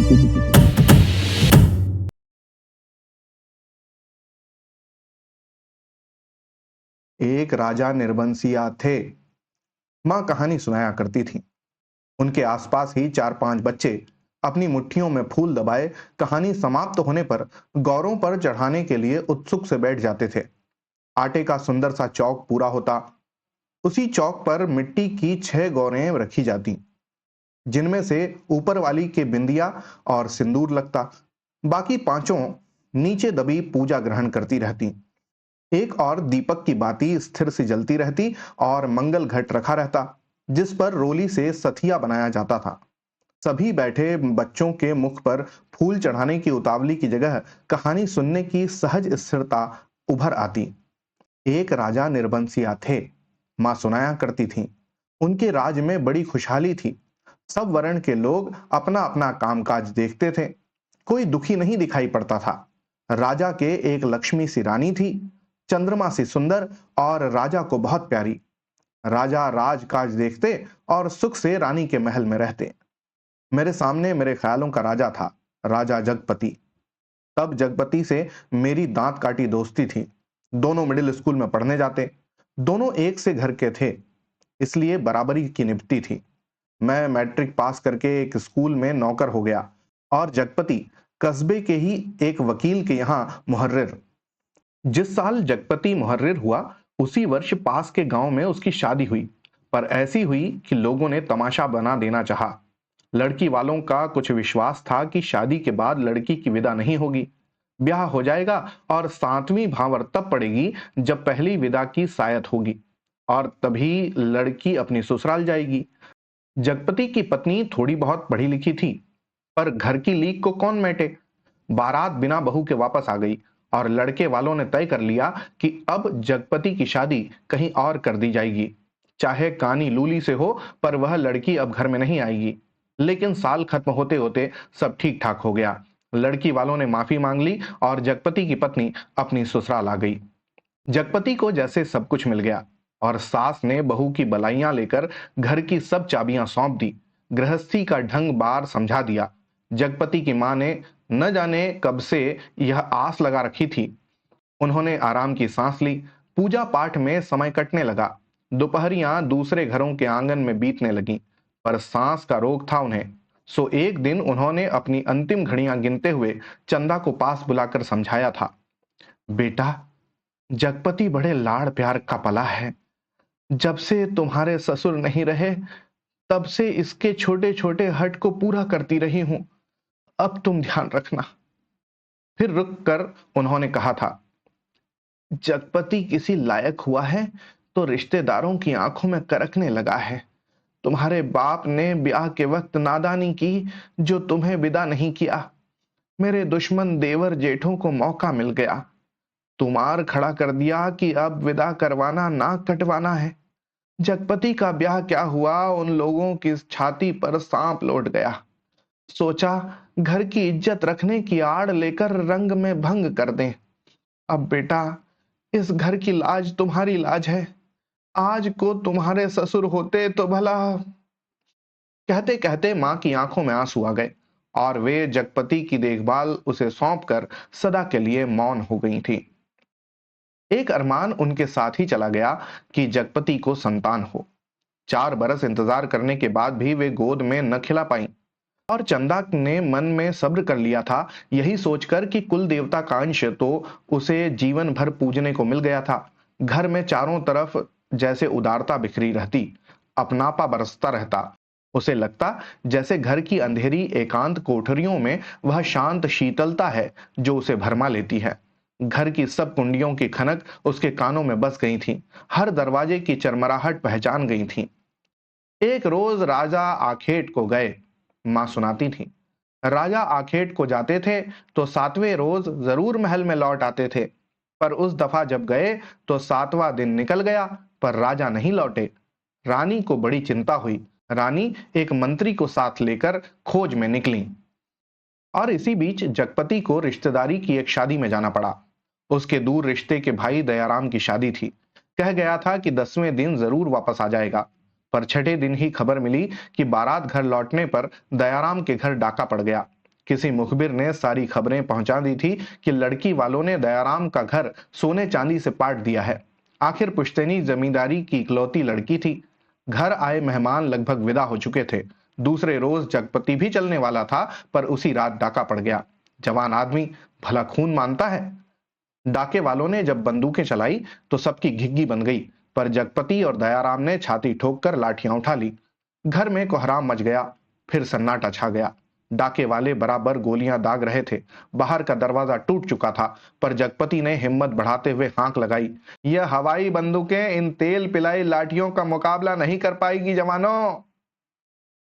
एक राजा निर्बंसिया थे। माँ कहानी सुनाया करती थी। उनके आसपास ही 4-5 बच्चे अपनी मुट्ठियों में फूल दबाए कहानी समाप्त होने पर गौरों पर चढ़ाने के लिए उत्सुक से बैठ जाते थे। आटे का सुंदर सा चौक पूरा होता। उसी चौक पर मिट्टी की 6 गौरें रखी जाती, जिनमें से ऊपर वाली के बिंदिया और सिंदूर लगता। बाकी पांचों नीचे दबी पूजा ग्रहण करती रहती। एक और दीपक की बाती स्थिर से जलती रहती और मंगल घट रखा रहता, जिस पर रोली से सथिया बनाया जाता था। सभी बैठे बच्चों के मुख पर फूल चढ़ाने की उतावली की जगह कहानी सुनने की सहज स्थिरता उभर आती। एक राजा निर्बंसिया थे। माँ सुनाया करती थी। उनके राज में बड़ी खुशहाली थी। सब वर्ण के लोग अपना अपना कामकाज देखते थे। कोई दुखी नहीं दिखाई पड़ता था। राजा के एक लक्ष्मी सी रानी थी, चंद्रमा सी सुंदर और राजा को बहुत प्यारी। राजा राजकाज देखते और सुख से रानी के महल में रहते। मेरे सामने मेरे ख्यालों का राजा था, राजा जगपति। तब जगपति से मेरी दांत काटी दोस्ती थी। दोनों मिडिल स्कूल में पढ़ने जाते। दोनों एक से घर के थे, इसलिए बराबरी की निभती थी। मैं मैट्रिक पास करके एक स्कूल में नौकर हो गया और जगपति कस्बे के ही एक वकील के यहाँ मुहर्रिर। जिस साल जगपति मुहर्रिर हुआ, उसी वर्ष पास के गांव में उसकी शादी हुई, पर ऐसी हुई कि लोगों ने तमाशा बना देना चाहा। लड़की वालों का कुछ विश्वास था कि शादी के बाद लड़की की विदा नहीं होगी, ब्याह हो जाएगा और 7वीं भांवर तब पड़ेगी जब पहली विदा की सायत होगी और तभी लड़की अपनी ससुराल जाएगी। जगपति की पत्नी थोड़ी बहुत पढ़ी लिखी थी, पर घर की लीक को कौन मैटे। बारात बिना बहू के वापस आ गई और लड़के वालों ने तय कर लिया कि अब जगपति की शादी कहीं और कर दी जाएगी, चाहे कानी लूली से हो, पर वह लड़की अब घर में नहीं आएगी। लेकिन साल खत्म होते होते सब ठीक ठाक हो गया। लड़की वालों ने माफी मांग ली और जगपति की पत्नी अपनी ससुराल आ गई। जगपति को जैसे सब कुछ मिल गया और सास ने बहू की बलाइयां लेकर घर की सब चाबियां सौंप दी। गृहस्थी का ढंग बार समझा दिया। जगपति की मां ने न जाने कब से यह आस लगा रखी थी। उन्होंने आराम की सांस ली। पूजा पाठ में समय कटने लगा। दोपहरियां दूसरे घरों के आंगन में बीतने लगीं, पर सांस का रोग था उन्हें। सो एक दिन उन्होंने अपनी अंतिम घड़ियां गिनते हुए चंदा को पास बुलाकर समझाया था, बेटा, जगपति बड़े लाड़ प्यार का पला है। जब से तुम्हारे ससुर नहीं रहे, तब से इसके छोटे छोटे हट को पूरा करती रही हूं। अब तुम ध्यान रखना। फिर रुक कर उन्होंने कहा था, जगपति किसी लायक हुआ है तो रिश्तेदारों की आंखों में करकने लगा है। तुम्हारे बाप ने ब्याह के वक्त नादानी की, जो तुम्हें विदा नहीं किया। मेरे दुश्मन देवर जेठों को मौका मिल गया। तुमार खड़ा कर दिया कि अब विदा करवाना नाक कटवाना है। जगपति का ब्याह क्या हुआ, उन लोगों की छाती पर सांप लौट गया। सोचा घर की इज्जत रखने की आड़ लेकर रंग में भंग कर दें। अब बेटा, इस घर की लाज तुम्हारी लाज है। आज को तुम्हारे ससुर होते तो भला। कहते कहते मां की आंखों में आंसू आ गए और वे जगपति की देखभाल उसे सौंपकर सदा के लिए मौन हो गई थी। एक अरमान उनके साथ ही चला गया कि जगपति को संतान हो। 4 बरस इंतजार करने के बाद भी वे गोद में न खिला पाई और चंदा ने मन में सब्र कर लिया था, यही सोचकर कि कुल देवता का अंश तो उसे जीवन भर पूजने को मिल गया था। घर में चारों तरफ जैसे उदारता बिखरी रहती, अपनापा बरसता रहता। उसे लगता जैसे घर की अंधेरी एकांत कोठरियों में वह शांत शीतलता है जो उसे भरमा लेती है। घर की सब कुंडियों की खनक उसके कानों में बस गई थी। हर दरवाजे की चरमराहट पहचान गई थी। एक रोज राजा आखेट को गए। मां सुनाती थी, राजा आखेट को जाते थे तो 7वें रोज जरूर महल में लौट आते थे, पर उस दफा जब गए तो 7वां दिन निकल गया, पर राजा नहीं लौटे। रानी को बड़ी चिंता हुई। रानी एक मंत्री को साथ लेकर खोज में निकली और इसी बीच जगपति को रिश्तेदारी की एक शादी में जाना पड़ा। उसके दूर रिश्ते के भाई दयाराम की शादी थी। कह गया था कि 10वें दिन जरूर वापस आ जाएगा, पर छठे दिन ही खबर मिली कि बारात घर लौटने पर दयाराम के घर डाका पड़ गया। किसी मुखबिर ने सारी खबरें पहुंचा दी थी कि लड़की वालों ने दयाराम का घर सोने चांदी से पाट दिया है। आखिर पुश्तैनी जमींदारी की इकलौती लड़की थी। घर आए मेहमान लगभग विदा हो चुके थे। दूसरे रोज जगपति भी चलने वाला था, पर उसी रात डाका पड़ गया। जवान आदमी, भला खून मानता है। डाके वालों ने जब बंदूकें चलाई तो सबकी घिग्गी बन गई, पर जगपति और दयाराम ने छाती ठोक कर लाठियां उठा ली। घर में कोहराम मच गया। फिर सन्नाटा छा गया। डाके वाले बराबर गोलियां दाग रहे थे। बाहर का दरवाजा टूट चुका था, पर जगपति ने हिम्मत बढ़ाते हुए हांक लगाई, यह हवाई बंदूकें इन तेल पिलाई लाठियों का मुकाबला नहीं कर पाएगी जवानों।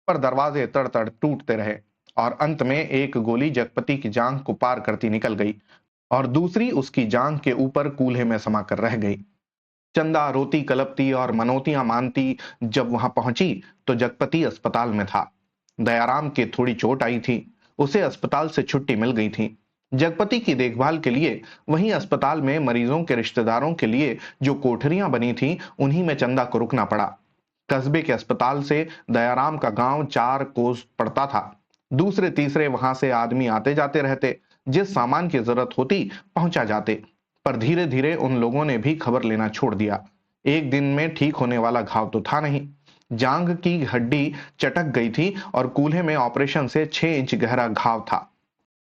पर दरवाजे तड़-तड़ टूटते रहे और अंत में एक गोली जगपति की जांघ को पार करती निकल गई और दूसरी उसकी जांघ के ऊपर कूल्हे में समाकर रह गई। चंदा रोती कलपती और मनोतियां मानती जब वहां पहुंची तो जगपति अस्पताल में था। दयाराम के थोड़ी चोट आई थी। उसे अस्पताल से छुट्टी मिल गई थी। जगपति की देखभाल के लिए वहीं अस्पताल में मरीजों के रिश्तेदारों के लिए जो कोठरियां बनी थी, उन्हीं में चंदा को रुकना पड़ा। कस्बे के अस्पताल से दयाराम का गांव 4 कोस पड़ता था। दूसरे तीसरे वहां से आदमी आते जाते रहते। जिस सामान की जरूरत होती पहुंचा जाते। पर धीरे धीरे उन लोगों ने भी खबर लेना छोड़ दिया। एक दिन में ठीक होने वाला घाव तो था नहीं। जांघ की हड्डी चटक गई थी और कूल्हे में ऑपरेशन से 6 इंच गहरा घाव था।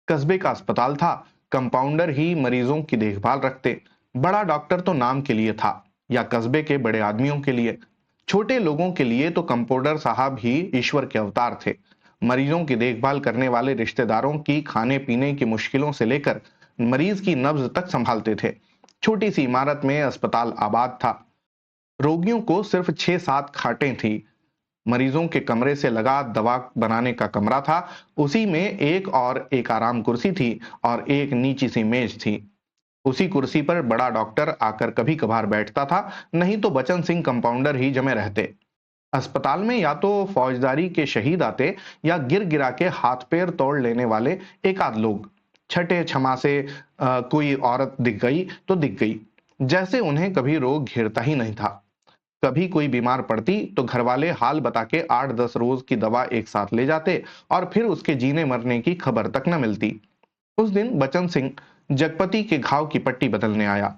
कस्बे का अस्पताल था। कंपाउंडर ही मरीजों की देखभाल रखते। बड़ा डॉक्टर तो नाम के लिए था, या कस्बे के बड़े आदमियों के लिए। छोटे लोगों के लिए तो कंपाउंडर साहब ही ईश्वर के अवतार थे। मरीजों की देखभाल करने वाले रिश्तेदारों की खाने पीने की मुश्किलों से लेकर मरीज की नब्ज तक संभालते थे। छोटी सी इमारत में अस्पताल आबाद था। रोगियों को सिर्फ 6-7 खाटें थी। मरीजों के कमरे से लगा दवा बनाने का कमरा था। उसी में एक आराम कुर्सी थी और एक नीची सी मेज थी। उसी कुर्सी पर बड़ा डॉक्टर आकर कभी कभार बैठता था, नहीं तो बचन सिंह कंपाउंडर ही जमे रहते। अस्पताल में या तो फौजदारी के शहीद आते या गिर गिरा के हाथ पैर तोड़ लेने वाले एक आध लोग। छठे छमा से कोई औरत दिख गई तो दिख गई, जैसे उन्हें कभी रोग घेरता ही नहीं था। कभी कोई बीमार पड़ती तो घरवाले हाल बता के 8-10 रोज की दवा एक साथ ले जाते और फिर उसके जीने मरने की खबर तक न मिलती। उस दिन बचन सिंह जगपति के घाव की पट्टी बदलने आया।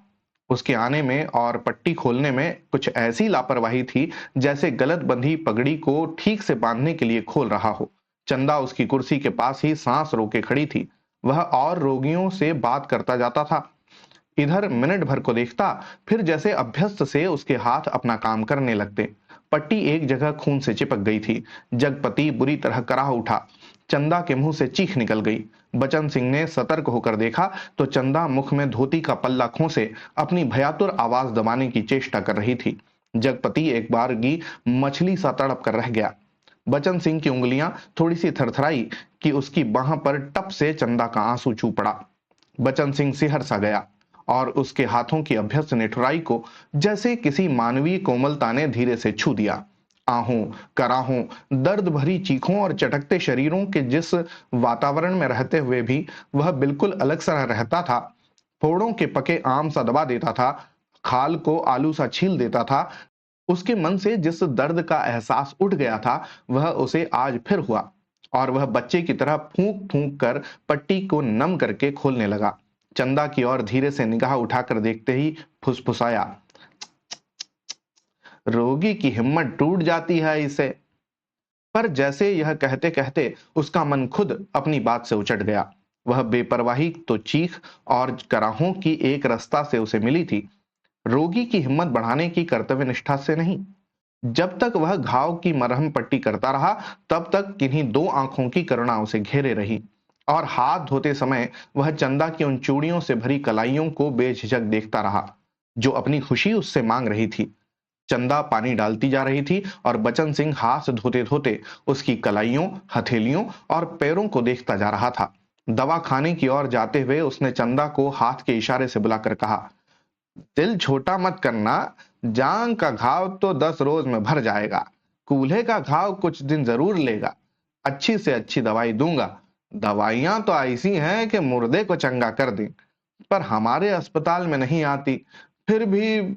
उसके आने में और पट्टी खोलने में कुछ ऐसी लापरवाही थी, जैसे गलत बंधी पगड़ी को ठीक से बांधने के लिए खोल रहा हो। चंदा उसकी कुर्सी के पास ही सांस रोके खड़ी थी। वह और रोगियों से बात करता जाता था। इधर मिनट भर को देखता, फिर जैसे अभ्यस्त से उसके हाथ अपना काम करने लगते। पट्टी एक जगह खून से चिपक गई थी। जगपति बुरी तरह कराह उठा। चंदा के मुंह से चीख निकल गई। बचन सिंह ने सतर्क होकर देखा तो चंदा मुख में धोती का पल्ला खोसे अपनी भयातुर आवाज दबाने की चेष्टा कर रही थी। जगपति एक बारगी मछली सा तड़प कर रह गया। बचन सिंह की उंगलियां थोड़ी सी थरथराई कि उसकी बाह पर टप से चंदा का आंसू छू पड़ा। बचन सिंह सिहर सा गया और उसके हाथों की अभ्यस्त निठुराई को जैसे किसी मानवीय कोमलता ने धीरे से छू दिया। आहों, कराहों, दर्द भरी चीखों और चटकते शरीरों के जिस वातावरण में रहते हुए भी वह बिल्कुल अलग सा रहता था। फोड़ों के पके आम सा दबा देता था, खाल को आलू सा छील देता था। उसके मन से जिस दर्द का एहसास उठ गया था, वह उसे आज फिर हुआ और वह बच्चे की तरह फूंक फूंक कर पट्टी को नम करके खोलने लगा। चंदा की ओर धीरे से निगाह उठाकर देखते ही फुसफुसाया, रोगी की हिम्मत टूट जाती है इसे। पर जैसे यह कहते कहते उसका मन खुद अपनी बात से उचट गया। वह बेपरवाही तो चीख और कराहों की एक रास्ता से उसे मिली थी, रोगी की हिम्मत बढ़ाने की कर्तव्य निष्ठा से नहीं। जब तक वह घाव की मरहम पट्टी करता रहा, तब तक किन्हीं 2 आंखों की करुणा उसे घेरे रही और हाथ धोते समय वह चंदा की उन चूड़ियों से भरी कलाइयों को बेझिझक देखता रहा, जो अपनी खुशी उससे मांग रही थी। चंदा पानी डालती जा रही थी और बचन सिंह हाथ धोते धोते उसकी कलाइयों, हथेलियों और पैरों को देखता जा रहा था। दवा खाने की ओर जाते हुए उसने चंदा को हाथ के इशारे से बुलाकर कहा, दिल छोटा मत करना, जांग का घाव तो 10 रोज में भर जाएगा। कूल्हे का घाव कुछ दिन जरूर लेगा। अच्छी से अच्छी दवाई दूंगा। दवाइयां तो ऐसी हैं कि मुर्दे को चंगा कर दें, पर हमारे अस्पताल में नहीं आती। फिर भी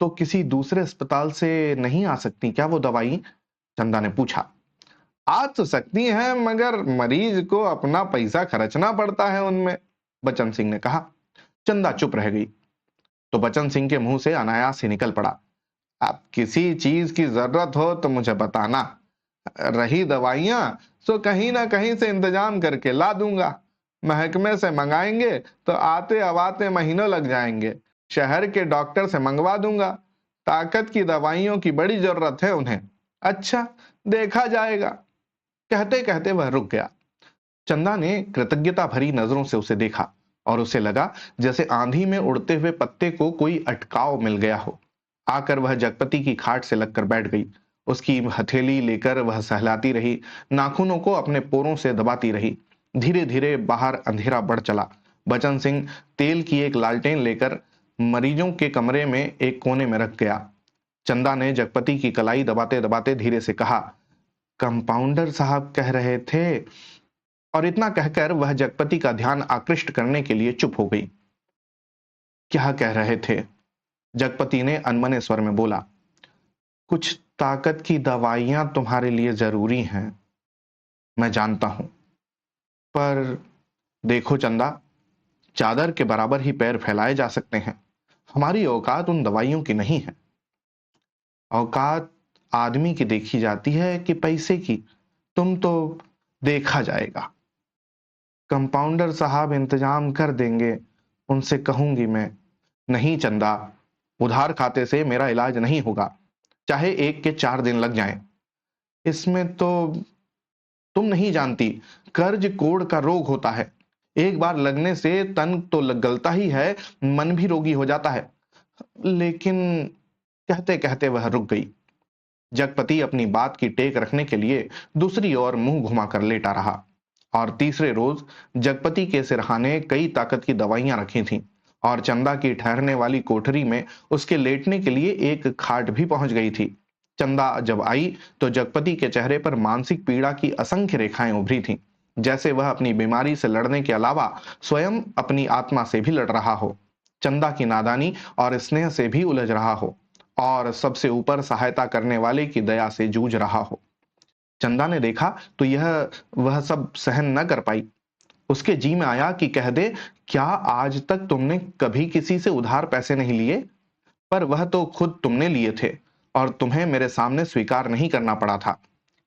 तो किसी दूसरे अस्पताल से नहीं आ सकती क्या वो दवाई? चंदा ने पूछा। आ तो सकती हैं, मगर मरीज को अपना पैसा खर्चना पड़ता है उनमें, बचन सिंह ने कहा। चंदा चुप रह गई। तो बचन सिंह के मुंह से अनायास ही निकल पड़ा, अब किसी चीज की जरूरत हो तो मुझे बताना। रही दवाइयां, सो कहीं ना कहीं से इंतजाम करके ला दूंगा। महकमे से मंगाएंगे तो आते अवाते महीनों लग जाएंगे। शहर के डॉक्टर से मंगवा दूंगा। ताकत की दवाइयों की बड़ी जरूरत है उन्हें। अच्छा, देखा जाएगा। कहते कहते वह रुक गया। चंदा ने कृतज्ञता भरी नजरों से उसे देखा और उसे लगा जैसे आंधी में उड़ते हुए पत्ते को कोई अटकाव मिल गया हो। आकर वह जगपति की खाट से लगकर बैठ गई। उसकी हथेली लेकर वह सहलाती रही, नाखूनों को अपने पोरों से दबाती रही। धीरे धीरे बाहर अंधेरा बढ़ चला। बचन सिंह तेल की एक लालटेन लेकर मरीजों के कमरे में एक कोने में रख गया। चंदा ने जगपति की कलाई दबाते दबाते धीरे से कहा, कंपाउंडर साहब कह रहे थे। और इतना कहकर वह जगपति का ध्यान आकृष्ट करने के लिए चुप हो गई। क्या कह रहे थे? जगपति ने अनमने स्वर में बोला, कुछ ताकत की दवाइयां तुम्हारे लिए जरूरी हैं, मैं जानता हूं। पर देखो चंदा, चादर के बराबर ही पैर फैलाए जा सकते हैं। हमारी औकात उन दवाइयों की नहीं है। औकात आदमी की देखी जाती है कि पैसे की? तुम तो देखा जाएगा। कंपाउंडर साहब इंतजाम कर देंगे, उनसे कहूंगी मैं। नहीं चंदा, उधार खाते से मेरा इलाज नहीं होगा, चाहे 1 के 4 दिन लग जाएं। इसमें तो तुम नहीं जानती, कर्ज कोड़ का रोग होता है। एक बार लगने से तन तो गलता ही है, मन भी रोगी हो जाता है। लेकिन कहते कहते वह रुक गई। जगपति अपनी बात की टेक रखने के लिए दूसरी ओर मुंह घुमाकर लेटा रहा। और तीसरे रोज जगपति के सिरहाने कई ताकत की दवाइयां रखी थीं और चंदा की ठहरने वाली कोठरी में उसके लेटने के लिए एक खाट भी पहुंच गई थी। चंदा जब आई तो जगपति के चेहरे पर मानसिक पीड़ा की असंख्य रेखाएं उभरी थीं, जैसे वह अपनी बीमारी से लड़ने के अलावा स्वयं अपनी आत्मा से भी लड़ रहा हो, चंदा की नादानी और स्नेह से भी उलझ रहा हो, और सबसे ऊपर सहायता करने वाले की दया से जूझ रहा हो। चंदा ने देखा तो यह वह सब सहन न कर पाई। उसके जी में आया कि कह दे, क्या आज तक तुमने कभी किसी से उधार पैसे नहीं लिए? पर वह तो खुद तुमने लिए थे और तुम्हें मेरे सामने स्वीकार नहीं करना पड़ा था,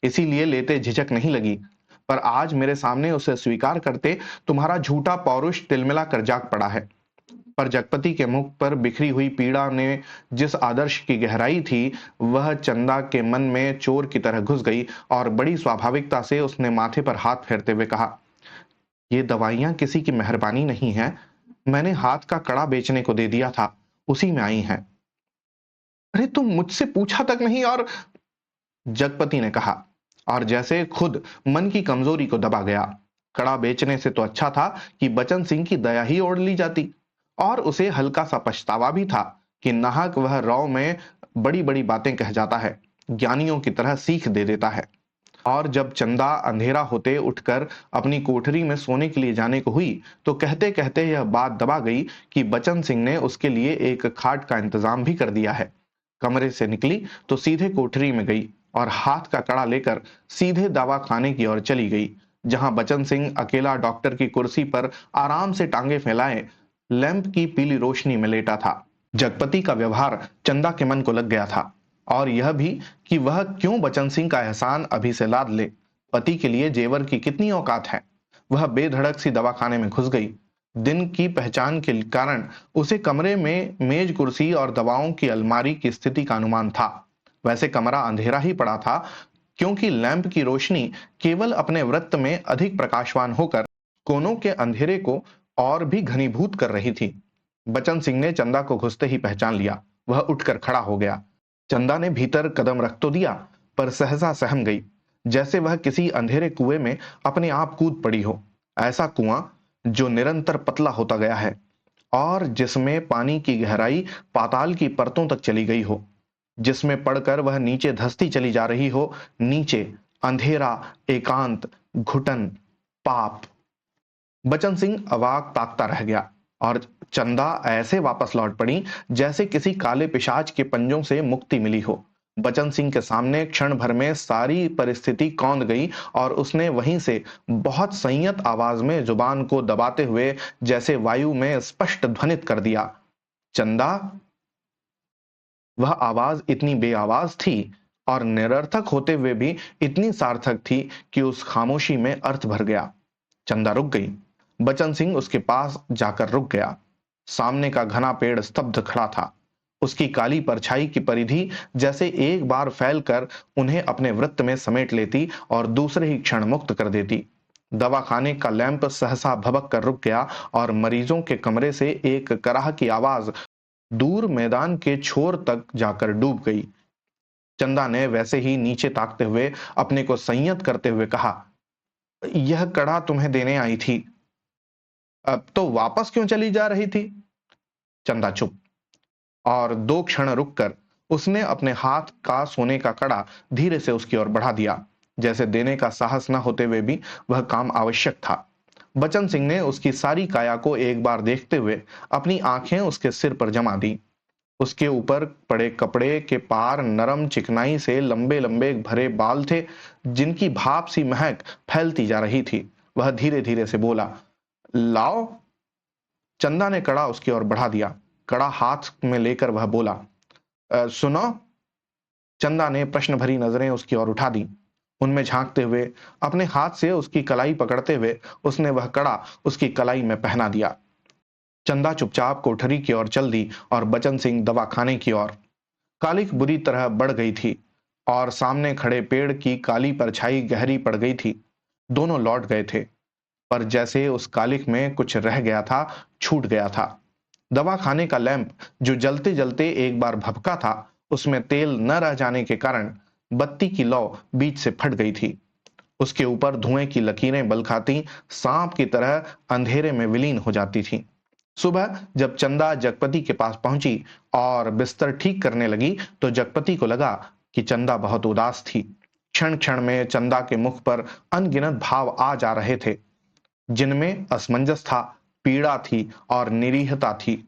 इसीलिए लेते झिझक नहीं लगी। पर आज मेरे सामने उसे स्वीकार करते तुम्हारा झूठा पौरुष तिलमिला कर जाग पड़ा है। पर जगपति के मुख पर बिखरी हुई पीड़ा ने जिस आदर्श की गहराई थी, वह चंदा के मन में चोर की तरह घुस गई और बड़ी स्वाभाविकता से उसने माथे पर हाथ फेरते हुए कहा, ये दवाइयां किसी की मेहरबानी नहीं है, मैंने हाथ का कड़ा बेचने को दे दिया था, उसी में आई हैं। अरे तुम मुझसे पूछा तक नहीं, और जगपति ने कहा, और जैसे खुद मन की कमजोरी को दबा गया। कड़ा बेचने से तो अच्छा था कि बचन सिंह की दया ही ओढ़ ली जाती। और उसे हल्का सा पछतावा भी था कि नाहक वह रौ में बड़ी बड़ी बातें कह जाता है, ज्ञानियों की तरह सीख दे देता है। और जब चंदा अंधेरा होते उठकर अपनी कोठरी में सोने के लिए जाने को हुई तो कहते कहते यह बात दबा गई कि बचन सिंह ने उसके लिए एक खाट का इंतजाम भी कर दिया है। कमरे से निकली तो सीधे कोठरी में गई और हाथ का कड़ा लेकर सीधे दवा खाने की ओर चली गई, जहां बचन सिंह अकेला डॉक्टर की कुर्सी पर आराम से टांगे फैलाए लैंप की पीली रोशनी में लेटा था। जगपति का व्यवहार चंदा के मन को लग गया था, और यह भी कि वह क्यों बचन सिंह का एहसान अभी से लाद ले। पति के लिए जेवर की कितनी औकात है। वह बेधड़क सी दवाखाने में घुस गई। दिन की पहचान के कारण उसे कमरे में मेज कुर्सी और दवाओं की अलमारी की स्थिति का अनुमान था। वैसे कमरा अंधेरा ही पड़ा था, क्योंकि लैंप की रोशनी केवल अपने वृत्त में अधिक प्रकाशवान होकर कोनों के अंधेरे को और भी घनीभूत कर रही थी। बचन सिंह ने चंदा को घुसते ही पहचान लिया। वह उठकर खड़ा हो गया। चंदा ने भीतर कदम रख तो दिया, पर सहसा सहम गई, जैसे वह किसी अंधेरे कुएं में अपने आप कूद पड़ी हो। ऐसा कुआं जो निरंतर पतला होता गया है और जिसमें पानी की गहराई पाताल की परतों तक चली गई हो, जिसमें पड़कर वह नीचे धंसती चली जा रही हो। नीचे अंधेरा, एकांत, घुटन, पाप। बचन सिंह अवाक ताकता रह गया और चंदा ऐसे वापस लौट पड़ी जैसे किसी काले पिशाच के पंजों से मुक्ति मिली हो। बचन सिंह के सामने क्षण भर में सारी परिस्थिति कौंध गई और उसने वहीं से बहुत संयत आवाज में जुबान को दबाते हुए जैसे वायु में स्पष्ट ध्वनित कर दिया, चंदा। वह आवाज इतनी बेआवाज थी और निरर्थक होते हुए भी इतनी सार्थक थी कि उस खामोशी में अर्थ भर गया। चंदा रुक गई। बचन सिंह उसके पास जाकर रुक गया। सामने का घना पेड़ स्तब्ध खड़ा था। उसकी काली परछाई की परिधि जैसे एक बार फैलकर उन्हें अपने वृत्त में समेट लेती और दूसरे ही क्षण मुक्त कर देती। दवाखाने का लैंप सहसा भबक कर रुक गया और मरीजों के कमरे से एक कराह की आवाज दूर मैदान के छोर तक जाकर डूब गई। चंदा ने वैसे ही नीचे ताकते हुए अपने को संयत करते हुए कहा, यह कड़ा तुम्हें देने आई थी, अब तो वापस क्यों चली जा रही थी? चंदा चुप। और दो क्षण रुककर उसने अपने हाथ का सोने का कड़ा धीरे से उसकी ओर बढ़ा दिया, जैसे देने का साहस न होते हुए भी वह काम आवश्यक था। बचन सिंह ने उसकी सारी काया को एक बार देखते हुए अपनी आंखें उसके सिर पर जमा दी। उसके ऊपर पड़े कपड़े के पार नरम चिकनाई से लंबे लंबे भरे बाल थे, जिनकी भाप सी महक फैलती जा रही थी। वह धीरे धीरे से बोला, लाओ। चंदा ने कड़ा उसकी ओर बढ़ा दिया। कड़ा हाथ में लेकर वह बोला, सुनो। चंदा ने प्रश्न भरी नजरें उसकी ओर उठा दी। उनमें झांकते हुए अपने हाथ से उसकी कलाई पकड़ते हुए उसने वह कड़ा उसकी कलाई में पहना दिया। चंदा चुपचाप कोठरी की ओर चल दी और बचन सिंह दवाखाने की ओर। कालिक बुरी तरह बढ़ गई थी और सामने खड़े पेड़ की काली परछाई गहरी पड़ गई थी। दोनों लौट गए थे, पर जैसे उस कालिक में कुछ रह गया था, छूट गया था। दवाखाने का लैंप जो जलते जलते एक बार भभका था, उसमें तेल न रह जाने के कारण बत्ती की लौ बीच से फट गई थी। उसके ऊपर धुएं की लकीरें बल खाती सांप की तरह अंधेरे में विलीन हो जाती थी। सुबह जब चंदा जगपति के पास पहुंची और बिस्तर ठीक करने लगी तो जगपति को लगा कि चंदा बहुत उदास थी। क्षण क्षण में चंदा के मुख पर अनगिनत भाव आ जा रहे थे, जिनमें असमंजस था, पीड़ा थी और निरीहता थी।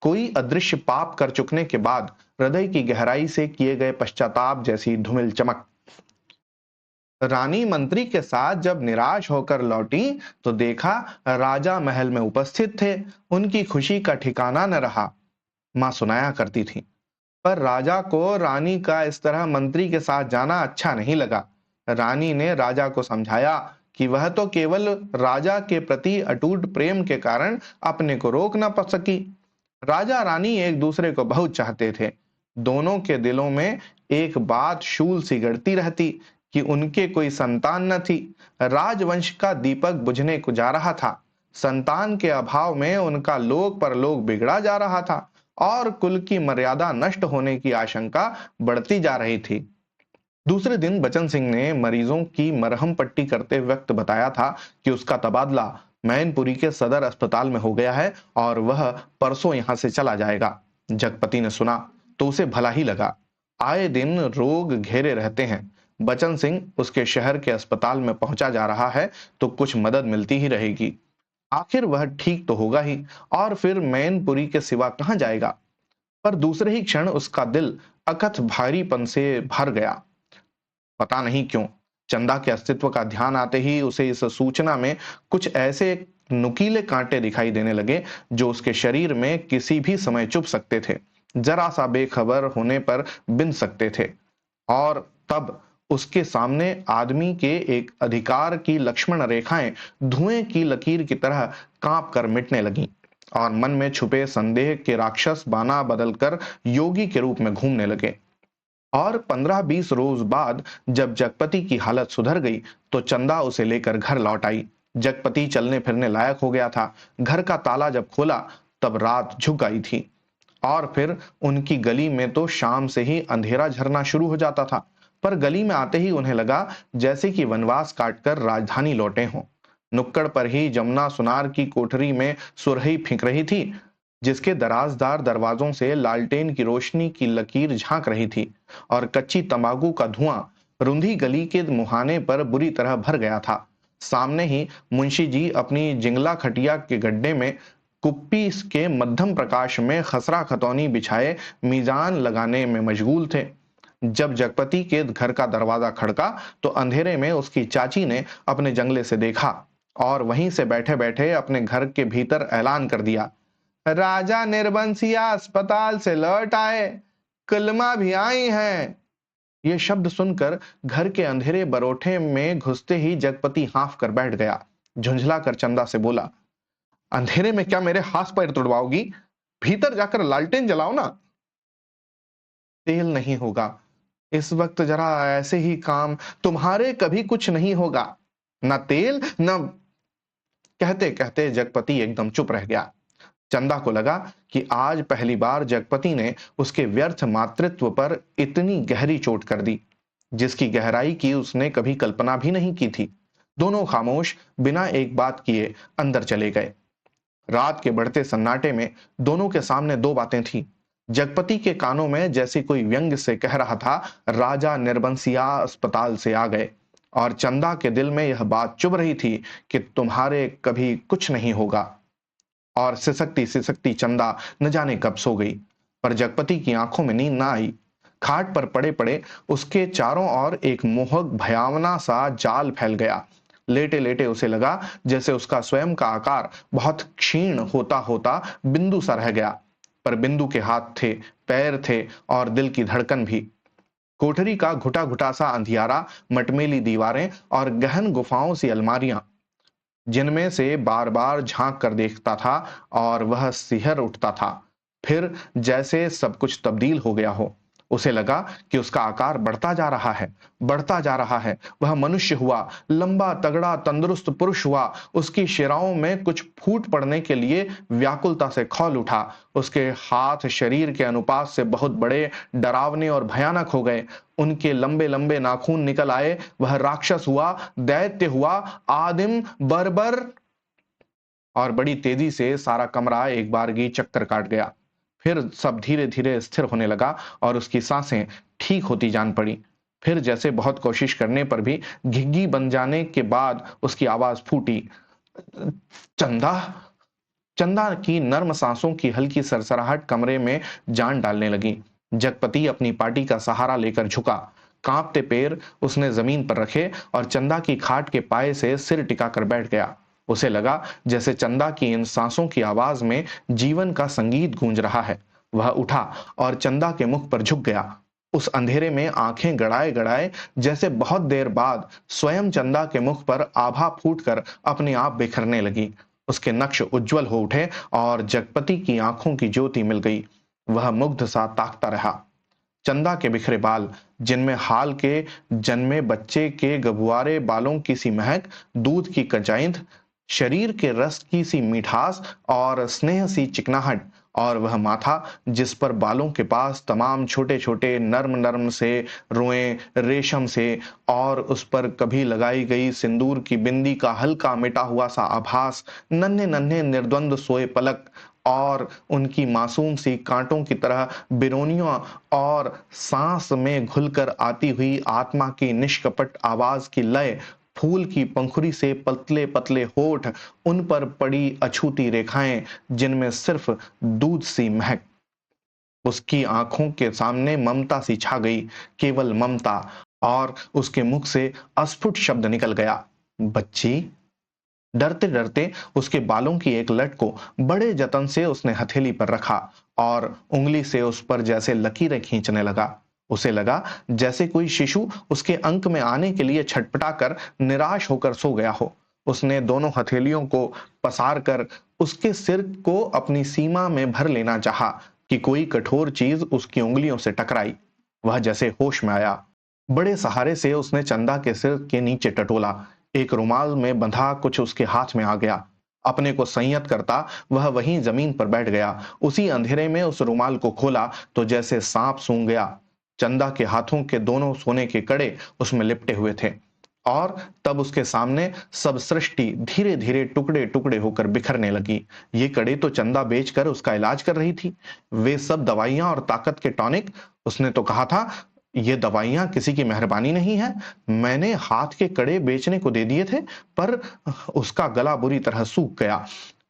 कोई अदृश्य पाप कर चुकने के बाद हृदय की गहराई से किए गए पश्चाताप जैसी धूमिल चमक। रानी मंत्री के साथ जब निराश होकर लौटी तो देखा राजा महल में उपस्थित थे। उनकी खुशी का ठिकाना न रहा। मां सुनाया करती थी, पर राजा को रानी का इस तरह मंत्री के साथ जाना अच्छा नहीं लगा। रानी ने राजा को समझाया कि वह तो केवल राजा के प्रति अटूट प्रेम के कारण अपने को रोक न पा सकी। राजा रानी एक दूसरे को बहुत चाहते थे। दोनों के दिलों में एक बात शूल सी गड़ती रहती कि उनके कोई संतान न थी। राजवंश का दीपक बुझने को जा रहा था। संतान के अभाव में उनका लोक परलोक बिगड़ा जा रहा था और कुल की मर्यादा नष्ट होने की आशंका बढ़ती जा रही थी। दूसरे दिन बचन सिंह ने मरीजों की मरहम पट्टी करते वक्त बताया था कि उसका तबादला मैनपुरी के सदर अस्पताल में हो गया है और वह परसों यहां से चला जाएगा। जगपति ने सुना तो उसे भला ही लगा। आए दिन रोग घेरे रहते हैं। बचन सिंह उसके शहर के अस्पताल में पहुंचा जा रहा है तो कुछ मदद मिलती ही रहेगी। आखिर वह ठीक तो होगा ही, और फिर मैनपुरी के सिवा कहां जाएगा। पर दूसरे ही क्षण उसका दिल अकथ भारीपन से भर गया। पता नहीं क्यों चंदा के अस्तित्व का ध्यान आते ही उसे इस सूचना में कुछ ऐसे नुकीले कांटे दिखाई देने लगे जो उसके शरीर में किसी भी समय चुभ सकते थे, जरा सा बेखबर होने पर बिन सकते थे। और तब उसके सामने आदमी के एक अधिकार की लक्ष्मण रेखाएं धुएं की लकीर की तरह कांप कर मिटने लगीं और मन में छुपे संदेह के राक्षस बाना बदलकर योगी के रूप में घूमने लगे। और 15-20 रोज बाद जब जगपति की हालत सुधर गई तो चंदा उसे लेकर घर लौट आई। जगपति चलने फिरने लायक हो गया था। घर का ताला जब खोला तब रात झुक आई थी और फिर उनकी गली में तो शाम से ही अंधेरा झरना शुरू हो जाता था। पर गली में आते ही उन्हें लगा जैसे कि वनवास काटकर राजधानी लौटे हों। नुक्कड़ पर ही जमुना सुनार की कोठरी में सुरही फिंक रही थी, जिसके दराजदार दरवाजों से लालटेन की रोशनी की लकीर झांक रही थी और कच्ची तंबाकू का धुआं रुंधी गली के मुहाने पर बुरी तरह भर गया था। सामने ही मुंशी जी अपनी जिंगला खटिया के गड्ढे में कुप्पी के मध्यम प्रकाश में खसरा खतौनी बिछाए मीजान लगाने में मशगूल थे। जब जगपति के घर का दरवाजा खड़का तो अंधेरे में उसकी चाची ने अपने जंगले से देखा और वहीं से बैठे बैठे अपने घर के भीतर ऐलान कर दिया, राजा निर्बंसिया अस्पताल से लौट आए, कलमा भी आई हैं। ये शब्द सुनकर घर के अंधेरे बरोठे में घुसते ही जगपति हांफ कर बैठ गया। झुंझला कर चंदा से बोला, अंधेरे में क्या मेरे हाथ पैर तुड़वाओगी? भीतर जाकर लालटेन जलाओ ना। तेल नहीं होगा, इस वक्त जरा ऐसे ही काम, तुम्हारे कभी कुछ नहीं होगा, न तेल न। कहते कहते जगपति एकदम चुप रह गया। चंदा को लगा कि आज पहली बार जगपति ने उसके व्यर्थ मातृत्व पर इतनी गहरी चोट कर दी, जिसकी गहराई की उसने कभी कल्पना भी नहीं की थी। दोनों खामोश बिना एक बात किए अंदर चले गए। रात के बढ़ते सन्नाटे में दोनों के सामने दो बातें थीं। जगपति के कानों में जैसे कोई व्यंग से कह रहा था, राजा निर्बंसिया अस्पताल से आ गए, और चंदा के दिल में यह बात चुभ रही थी कि तुम्हारे कभी कुछ नहीं होगा। और सिसकती सिसकती चंदा न जाने कब सो गई, पर जगपति की आंखों में नींद ना आई। खाट पर पड़े पड़े उसके चारों ओर एक मोहक भयावना सा जाल फैल गया। लेटे लेटे उसे लगा जैसे उसका स्वयं का आकार बहुत क्षीण होता होता बिंदु सा रह गया, पर बिंदु के हाथ थे, पैर थे और दिल की धड़कन भी। कोठरी का घुटा घुटा सा अंधियारा, मटमेली दीवारें और गहन गुफाओं सी अलमारियां, जिनमें से बार बार झांक कर देखता था और वह सिहर उठता था। फिर जैसे सब कुछ तब्दील हो गया हो। उसे लगा कि उसका आकार बढ़ता जा रहा है, बढ़ता जा रहा है। वह मनुष्य हुआ, लंबा तगड़ा तंदुरुस्त पुरुष हुआ। उसकी शिराओं में कुछ फूट पड़ने के लिए व्याकुलता से खौल उठा। उसके हाथ शरीर के अनुपात से बहुत बड़े, डरावने और भयानक हो गए। उनके लंबे लंबे नाखून निकल आए। वह राक्षस हुआ, दैत्य हुआ, आदिम, बर्बर। और बड़ी तेजी से सारा कमरा एक बारगी चक्कर काट गया। फिर सब धीरे धीरे स्थिर होने लगा और उसकी सांसें ठीक होती जान पड़ी। फिर जैसे बहुत कोशिश करने पर भी घिघी बन जाने के बाद उसकी आवाज फूटी, चंदा। चंदा की नर्म सांसों की हल्की सरसराहट कमरे में जान डालने लगी। जगपति अपनी पार्टी का सहारा लेकर झुका। कांपते पैर उसने जमीन पर रखे और चंदा की खाट के पाए से सिर टिकाकर बैठ गया। उसे लगा जैसे चंदा की इन सांसों की आवाज में जीवन का संगीत गूंज रहा है। वह उठा और चंदा के मुख पर झुक गया। उस अंधेरे में आंखें गड़ाए गड़ाए जैसे बहुत देर बाद स्वयं चंदा के मुख पर आभा फूटकर अपने आप बिखरने लगी। उसके नक्श उज्जवल हो उठे और जगपति की आंखों की ज्योति मिल गई। वह मुग्ध सा ताकता रहा। चंदा के बिखरे बाल, जिनमें हाल के जन्मे बच्चे के गबुआरे बालों की सी महक, दूध की कचाइंध, शरीर के रस की सी मिठास और स्नेह सी चिकनाहट, और वह माथा जिस पर बालों के पास तमाम छोटे छोटे नर्म नर्म से रोएं रेशम से, और उस पर कभी लगाई गई सिंदूर की बिंदी का हल्का मिटा हुआ सा आभास, नन्हे नन्हे निर्द्वंद सोए पलक और उनकी मासूम सी कांटों की तरह बिरोनियों, और सांस में घुलकर आती हुई आत्मा की निष्कपट आवाज की लय, फूल की पंखुड़ी से पतले पतले होठ, उन पर पड़ी अछूती रेखाएं जिनमें सिर्फ दूध सी महक। उसकी आंखों के सामने ममता सी छा गई, केवल ममता। और उसके मुख से अस्फुट शब्द निकल गया, बच्ची। डरते डरते उसके बालों की एक लट को बड़े जतन से उसने हथेली पर रखा और उंगली से उस पर जैसे लकीरें खींचने लगा। उसे लगा जैसे कोई शिशु उसके अंक में आने के लिए छटपटा कर निराश होकर सो गया हो। उसने दोनों हथेलियों को पसार कर उसके सिर को अपनी सीमा में भर लेना चाहा कि कोई कठोर चीज उसकी उंगलियों से टकराई। वह जैसे होश में आया। बड़े सहारे से उसने चंदा के सिर के नीचे टटोला। एक रुमाल में बंधा कुछ उसके हाथ में आ गया। अपने को संयत करता वह वहीं जमीन पर बैठ गया। उसी अंधेरे में उस रुमाल को खोला तो जैसे सांप सूंघ गया। चंदा के हाथों के दोनों सोने के कड़े उसमें लिपटे हुए थे, और तब उसके सामने सब सृष्टि धीरे धीरे टुकड़े टुकड़े होकर बिखरने लगी। ये कड़े तो चंदा बेचकर उसका इलाज कर रही थी। वे सब दवाइयां और ताकत के टॉनिक। उसने तो कहा था, ये दवाइयां किसी की मेहरबानी नहीं है, मैंने हाथ के कड़े बेचने को दे दिए थे। पर उसका गला बुरी तरह सूख गया।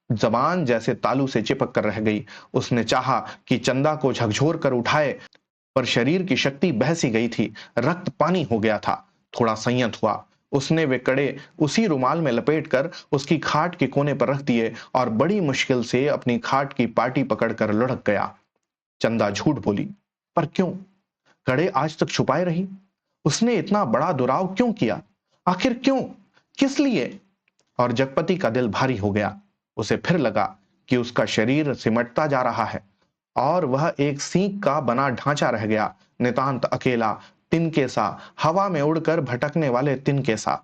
जबान जैसे तालू से चिपक कर रह गई। उसने चाहा कि चंदा को झकझोर कर उठाए, पर शरीर की शक्ति बह सी गई थी, रक्त पानी हो गया था। थोड़ा संयत हुआ, उसने वे कड़े उसी रुमाल में लपेटकर उसकी खाट के कोने पर रख दिए और बड़ी मुश्किल से अपनी खाट की पाटी पकड़कर लुढ़क गया। चंदा झूठ बोली, पर क्यों? कड़े आज तक छुपाए रही। उसने इतना बड़ा दुराव क्यों किया? आखिर क्यों? किस लिए? और जगपति का दिल भारी हो गया। उसे फिर लगा कि उसका शरीर सिमटता जा रहा है और वह एक सींग का बना ढांचा रह गया, नितांत अकेला, तिनके सा, हवा में उड़कर भटकने वाले तिनके सा।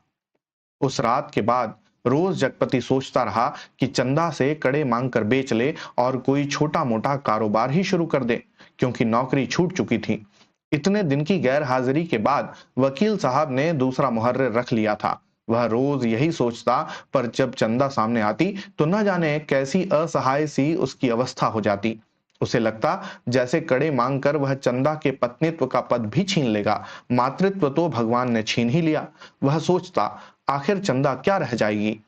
उस रात के बाद रोज जगपति सोचता रहा कि चंदा से कड़े मांगकर बेच ले और कोई छोटा मोटा कारोबार ही शुरू कर दे, क्योंकि नौकरी छूट चुकी थी। इतने दिन की गैर हाजिरी के बाद वकील साहब ने दूसरा मुहर्रिर रख लिया था। वह रोज यही सोचता, पर जब चंदा सामने आती तो न जाने कैसी असहाय सी उसकी अवस्था हो जाती। उसे लगता जैसे कड़े मांगकर वह चंदा के पत्नीत्व का पद भी छीन लेगा। मातृत्व तो भगवान ने छीन ही लिया। वह सोचता, आखिर चंदा क्या रह जाएगी?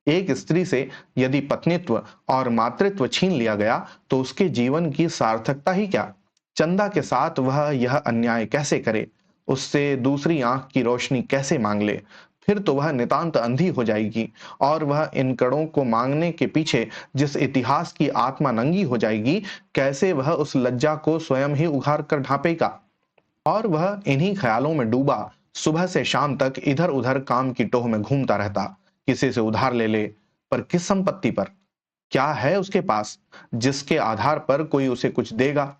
एक स्त्री से यदि पत्नीत्व और मातृत्व छीन लिया गया तो उसके जीवन की सार्थकता ही क्या? चंदा के साथ वह यह अन्याय कैसे करे? उससे दूसरी आंख की रोशनी कैसे मांग ले? फिर तो वह नितांत अंधी हो जाएगी और वह इन कड़ों को मांगने के पीछे जिस इतिहास की आत्मा नंगी हो जाएगी, कैसे वह उस लज्जा को स्वयं ही उघाड़ कर ढांपेगा? और वह इन्हीं ख्यालों में डूबा सुबह से शाम तक इधर उधर काम की टोह में घूमता रहता। किसी से उधार ले ले, पर किस संपत्ति पर? क्या है उसके पास जिसके आधार पर कोई उसे कुछ देगा?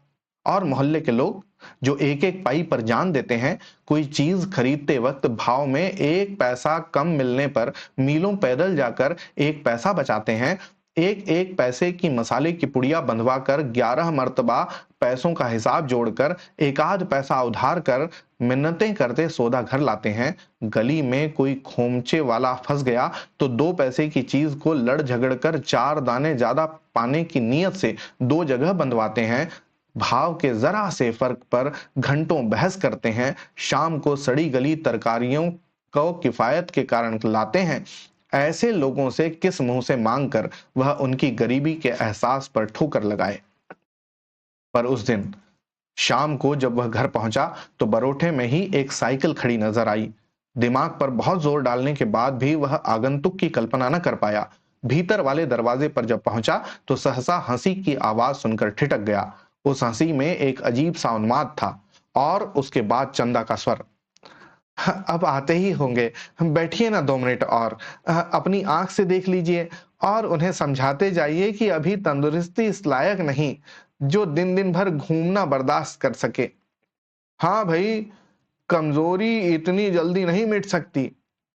और मोहल्ले के लोग जो एक एक पाई पर जान देते हैं, कोई चीज खरीदते वक्त भाव में एक पैसा कम मिलने पर मीलों पैदल जाकर एक पैसा बचाते हैं, एक एक पैसे की मसाले की पुड़िया बंधवा कर 11 मर्तबा पैसों का हिसाब जोड़कर एक आध पैसा उधार कर मिन्नतें करते सौदा घर लाते हैं। गली में कोई खोमचे वाला फंस गया तो 2 पैसे की चीज को लड़ झगड़ कर 4 दाने ज्यादा पाने की नीयत से 2 जगह बंधवाते हैं। भाव के जरा से फर्क पर घंटों बहस करते हैं। शाम को सड़ी गली तरकारियों को किफायत के कारण लाते हैं। ऐसे लोगों से किस मुंह से मांगकर वह उनकी गरीबी के एहसास पर ठोकर लगाए? पर उस दिन शाम को जब वह घर पहुंचा तो बरोठे में ही एक साइकिल खड़ी नजर आई। दिमाग पर बहुत जोर डालने के बाद भी वह आगंतुक की कल्पना न कर पाया। भीतर वाले दरवाजे पर जब पहुंचा तो सहसा हंसी की आवाज सुनकर ठिठक गया। उस हंसी में एक अजीब सा उन्माद था। और उसके बाद चंदा का स्वर, अब आते ही होंगे, बैठिए ना 2 मिनट और अपनी आंख से देख लीजिए और उन्हें समझाते जाइए कि अभी तंदुरुस्ती इस लायक नहीं जो दिन दिन भर घूमना बर्दाश्त कर सके। हाँ भाई, कमजोरी इतनी जल्दी नहीं मिट सकती।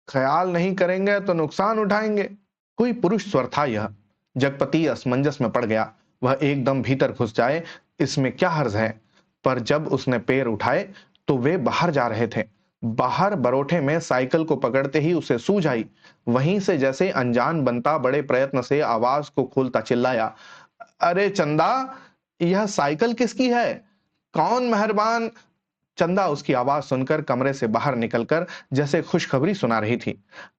ख्याल नहीं करेंगे तो नुकसान उठाएंगे। कोई पुरुष स्वर था यह। जगपति असमंजस में पड़ गया। वह एकदम भीतर घुस जाए, इसमें क्या हर्ज है? पर जब उसने पैर उठाए तो वे बाहर जा रहे थे। बाहर बरोठे में साइकिल को पकड़ते ही उसे सूझ आई। वहीं से जैसे अनजान बनता बड़े प्रयत्न से आवाज को खोलता चिल्लाया, अरे चंदा, यह साइकिल किसकी है? कौन मेहरबान? चंदा उसकी आवाज सुनकर कमरे से बाहर निकलकर जैसे खुशखबरी सुना रही थी।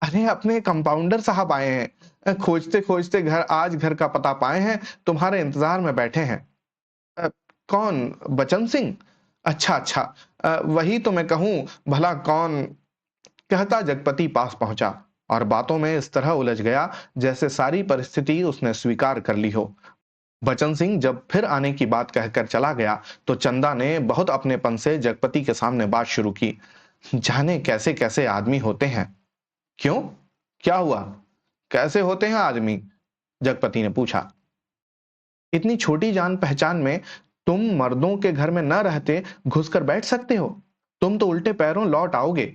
अरे अपने कंपाउंडर साहब आए हैं, खोजते खोजते घर का पता पाए हैं, तुम्हारे इंतजार में बैठे हैं। "अ, कौन? बचन सिंह? अच्छा अच्छा, वही तो मैं कहूं, भला कौन?" कहता जगपति पास पहुंचा और बातों में इस तरह उलझ गया जैसे सारी परिस्थिति उसने स्वीकार कर ली हो। बचन सिंह जब फिर आने की बात कहकर चला गया तो चंदा ने बहुत अपनेपन से जगपति के सामने बात शुरू की। जाने कैसे कैसे आदमी होते हैं। क्यों? क्या हुआ? कैसे होते हैं आदमी? जगपति ने पूछा। इतनी छोटी जान पहचान में तुम मर्दों के घर में न रहते घुसकर बैठ सकते हो? तुम तो उल्टे पैरों लौट आओगे।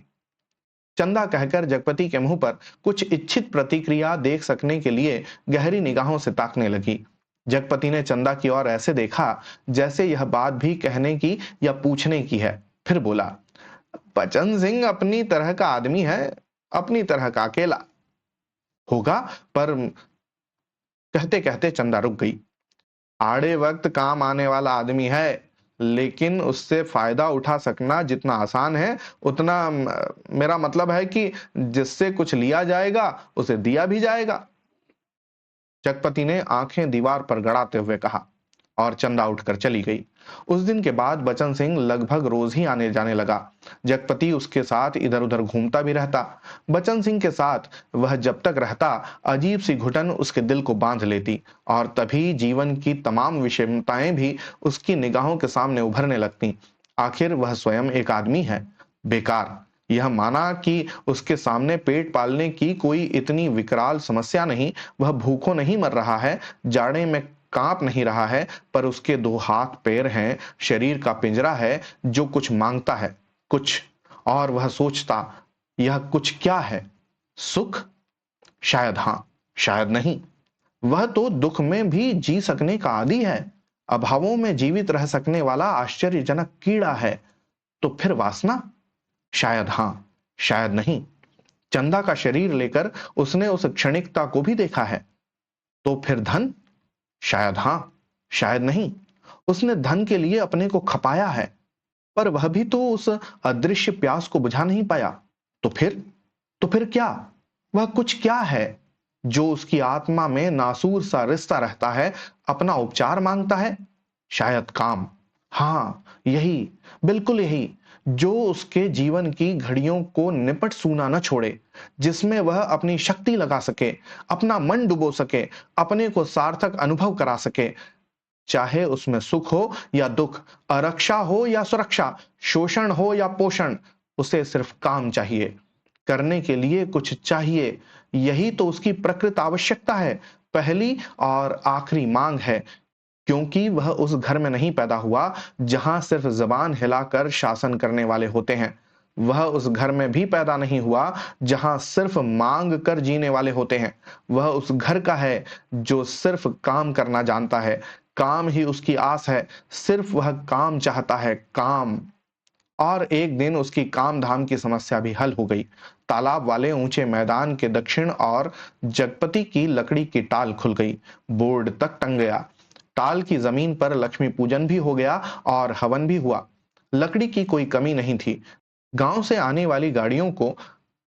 चंदा कहकर जगपति के मुंह पर कुछ इच्छित प्रतिक्रिया देख सकने के लिए गहरी निगाहों से ताकने लगी। जगपति ने चंदा की ओर ऐसे देखा जैसे यह बात भी कहने की या पूछने की है। फिर बोला, बचन सिंह अपनी तरह का आदमी है, अपनी तरह का अकेला होगा। पर कहते कहते चंदा रुक गई। आड़े वक्त काम आने वाला आदमी है, लेकिन उससे फायदा उठा सकना जितना आसान है उतना मेरा मतलब है कि जिससे कुछ लिया जाएगा उसे दिया भी जाएगा। जगपति ने आंखें दीवार पर गड़ाते हुए कहा, और चंदा उठकर चली गई। उस दिन के बाद बचन सिंह लगभग रोज ही आने जाने लगा। जगपति उसके साथ इधर उधर घूमता भी रहता। बचन सिंह के साथ वह जब तक रहता, अजीब सी घुटन उसके दिल को बांध लेती और तभी जीवन की तमाम विषमताएं भी उसकी निगाहों के सामने उभरने लगती। आखिर वह स्वयं एक आदमी है। बेकार यह माना कि उसके सामने पेट पालने की कोई इतनी विकराल समस्या नहीं। वह भूखों नहीं मर रहा है, जाड़े में कांप नहीं रहा है, पर उसके दो हाथ पैर हैं, शरीर का पिंजरा है जो कुछ मांगता है, कुछ। और वह सोचता, यह कुछ क्या है? सुख? शायद हां, शायद नहीं। वह तो दुख में भी जी सकने का आदी है, अभावों में जीवित रह सकने वाला आश्चर्यजनक कीड़ा है। तो फिर वासना? शायद हां, शायद नहीं। चंदा का शरीर लेकर उसने उस क्षणिकता को भी देखा है। तो फिर धन? शायद हां, शायद नहीं। उसने धन के लिए अपने को खपाया है, पर वह भी तो उस अदृश्य प्यास को बुझा नहीं पाया। तो फिर? तो फिर क्या? वह कुछ क्या है जो उसकी आत्मा में नासूर सा रिश्ता रहता है, अपना उपचार मांगता है? शायद काम। हाँ, यही, बिल्कुल यही, जो उसके जीवन की घड़ियों को निपट सूना न छोड़े, जिसमें वह अपनी शक्ति लगा सके, अपना मन डुबो सके, अपने को सार्थक अनुभव करा सके। चाहे उसमें सुख हो या दुख, आरक्षा हो या सुरक्षा, शोषण हो या पोषण, उसे सिर्फ काम चाहिए। करने के लिए कुछ चाहिए। यही तो उसकी प्रकृत आवश्यकता है, पहली और आखिरी मांग है। क्योंकि वह उस घर में नहीं पैदा हुआ जहां सिर्फ जबान हिलाकर शासन करने वाले होते हैं। वह उस घर में भी पैदा नहीं हुआ जहां सिर्फ मांग कर जीने वाले होते हैं। वह उस घर का है जो सिर्फ काम करना जानता है। काम ही उसकी आस है, सिर्फ वह काम चाहता है, काम। और एक दिन उसकी काम धाम की समस्या भी हल हो गई। तालाब वाले ऊंचे मैदान के दक्षिण और जगपति की लकड़ी की टाल खुल गई। बोर्ड तक टंग गया। टाल की जमीन पर लक्ष्मी पूजन भी हो गया और हवन भी हुआ। लकड़ी की कोई कमी नहीं थी। गांव से आने वाली गाड़ियों को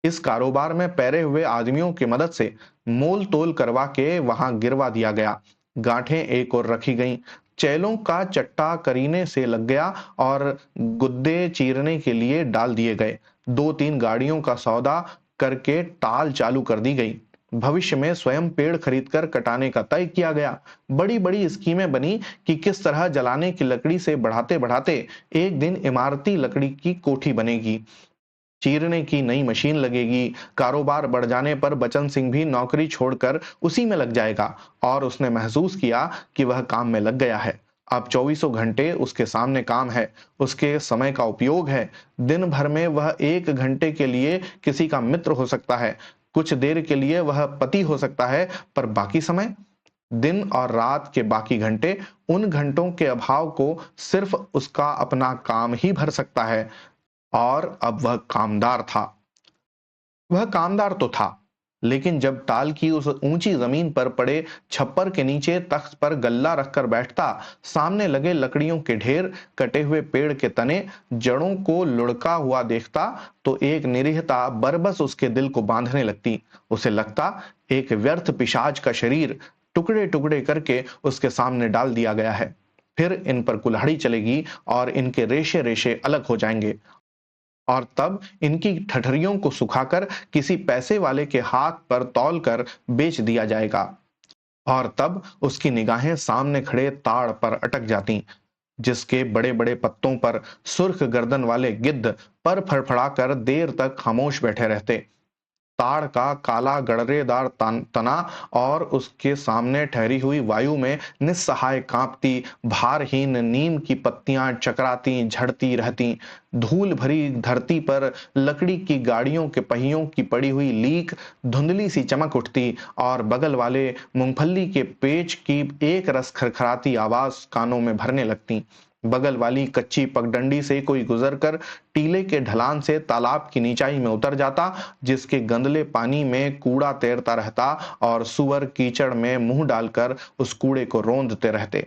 इस कारोबार में पैरे हुए आदमियों की मदद से मोल तोल करवा के वहां गिरवा दिया गया। गांठें एक और रखी गईं। चैलों का चट्टा करीने से लग गया और गुद्दे चीरने के लिए डाल दिए गए। दो तीन गाड़ियों का सौदा करके टाल चालू कर दी गई। भविष्य में स्वयं पेड़ खरीदकर कटाने का तय किया गया। बड़ी बड़ी स्कीमें बनी कि किस तरह जलाने की लकड़ी से बढ़ाते बढ़ाते एक दिन इमारती लकड़ी की कोठी बनेगी, चीरने की नई मशीन लगेगी। कारोबार बढ़ जाने पर बचन सिंह भी नौकरी छोड़कर उसी में लग जाएगा और उसने महसूस किया कि वह काम में लग गया है। अब चौबीसों घंटे उसके सामने काम है, उसके समय का उपयोग है। दिन भर में वह एक घंटे के लिए किसी का मित्र हो सकता है, कुछ देर के लिए वह पति हो सकता है, पर बाकी समय, दिन और रात के बाकी घंटे, उन घंटों के अभाव को सिर्फ उसका अपना काम ही भर सकता है। और अब वह कामदार था। वह कामदार तो था, लेकिन जब टाल की उस ऊंची जमीन पर पड़े छप्पर के नीचे तख्त पर गल्ला रखकर बैठता, सामने लगे लकड़ियों के ढेर, कटे हुए पेड़ के तने, जड़ों को लुढ़का हुआ देखता, तो एक निरीहता बरबस उसके दिल को बांधने लगती। उसे लगता एक व्यर्थ पिशाच का शरीर टुकड़े टुकड़े करके उसके सामने डाल दिया गया है। फिर इन पर कुल्हाड़ी चलेगी और इनके रेशे रेशे अलग हो जाएंगे और तब इनकी ठठरियों को सुखाकर किसी पैसे वाले के हाथ पर तौल कर बेच दिया जाएगा। और तब उसकी निगाहें सामने खड़े ताड़ पर अटक जाती, जिसके बड़े बड़े पत्तों पर सुर्ख गर्दन वाले गिद्ध पर फड़फड़ाकर देर तक खामोश बैठे रहते। ताड़ का काला गड़रेदार तना और उसके सामने ठहरी हुई वायु में निस्सहाय कांपती भारहीन नीम की पत्तियां चकराती झड़ती रहती। धूल भरी धरती पर लकड़ी की गाड़ियों के पहियों की पड़ी हुई लीक धुंधली सी चमक उठती और बगल वाले मूंगफली के पेच की एक रस खरखराती आवाज कानों में भरने लगती। बगल वाली कच्ची पगडंडी से कोई गुजरकर टीले के ढलान से तालाब की निचाई में उतर जाता, जिसके गंदले पानी में कूड़ा तैरता रहता और सुअर कीचड़ में मुंह डालकर उस कूड़े को रोंदते रहते।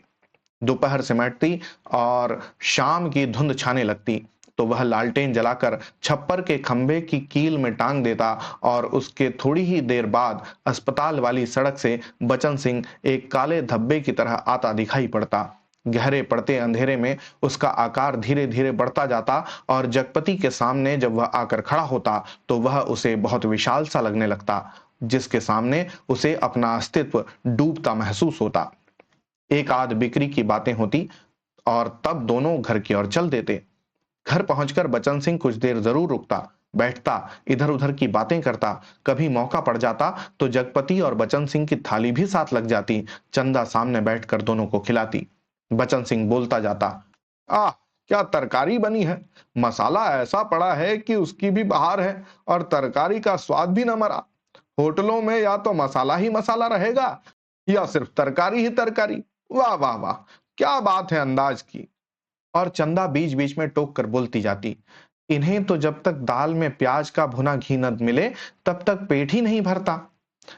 दोपहर सिमटती और शाम की धुंध छाने लगती, तो वह लालटेन जलाकर छप्पर के खंभे की कील में टांग देता और उसके थोड़ी ही देर बाद अस्पताल वाली सड़क से बचन सिंह एक काले धब्बे की तरह आता दिखाई पड़ता। गहरे पड़ते अंधेरे में उसका आकार धीरे धीरे बढ़ता जाता और जगपति के सामने जब वह आकर खड़ा होता तो वह उसे बहुत विशाल सा लगने लगता, जिसके सामने उसे अपना अस्तित्व डूबता महसूस होता। एक आध बिक्री की बातें होती और तब दोनों घर की ओर चल देते। घर पहुंचकर बचन सिंह कुछ देर जरूर रुकता, बैठता, इधर उधर की बातें करता। कभी मौका पड़ जाता तो जगपति और बचन सिंह की थाली भी साथ लग जाती। चंदा सामने बैठकर दोनों को खिलाती। बचन सिंह बोलता जाता, आह, क्या तरकारी बनी है। मसाला ऐसा पड़ा है कि उसकी भी बहार है और तरकारी का स्वाद भी न मरा। होटलों में या तो मसाला ही मसाला रहेगा या सिर्फ तरकारी ही तरकारी। वाह वाह वाह, क्या बात है अंदाज की। और चंदा बीच बीच में टोक कर बोलती जाती, इन्हें तो जब तक दाल में प्याज का भुना घी न मिले तब तक पेट ही नहीं भरता।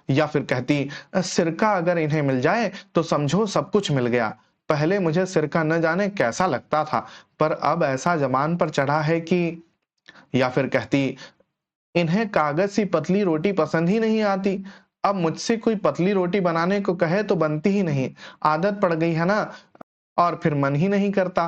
या फिर कहती, सिरका अगर इन्हें मिल जाए तो समझो सब कुछ मिल गया। पहले मुझे सिरका न जाने कैसा लगता था, पर अब ऐसा जबान पर चढ़ा है कि। या फिर कहती, इन्हें कागज सी पतली रोटी पसंद ही नहीं आती। अब मुझसे कोई पतली रोटी बनाने को कहे तो बनती ही नहीं। आदत पड़ गई है ना, और फिर मन ही नहीं करता।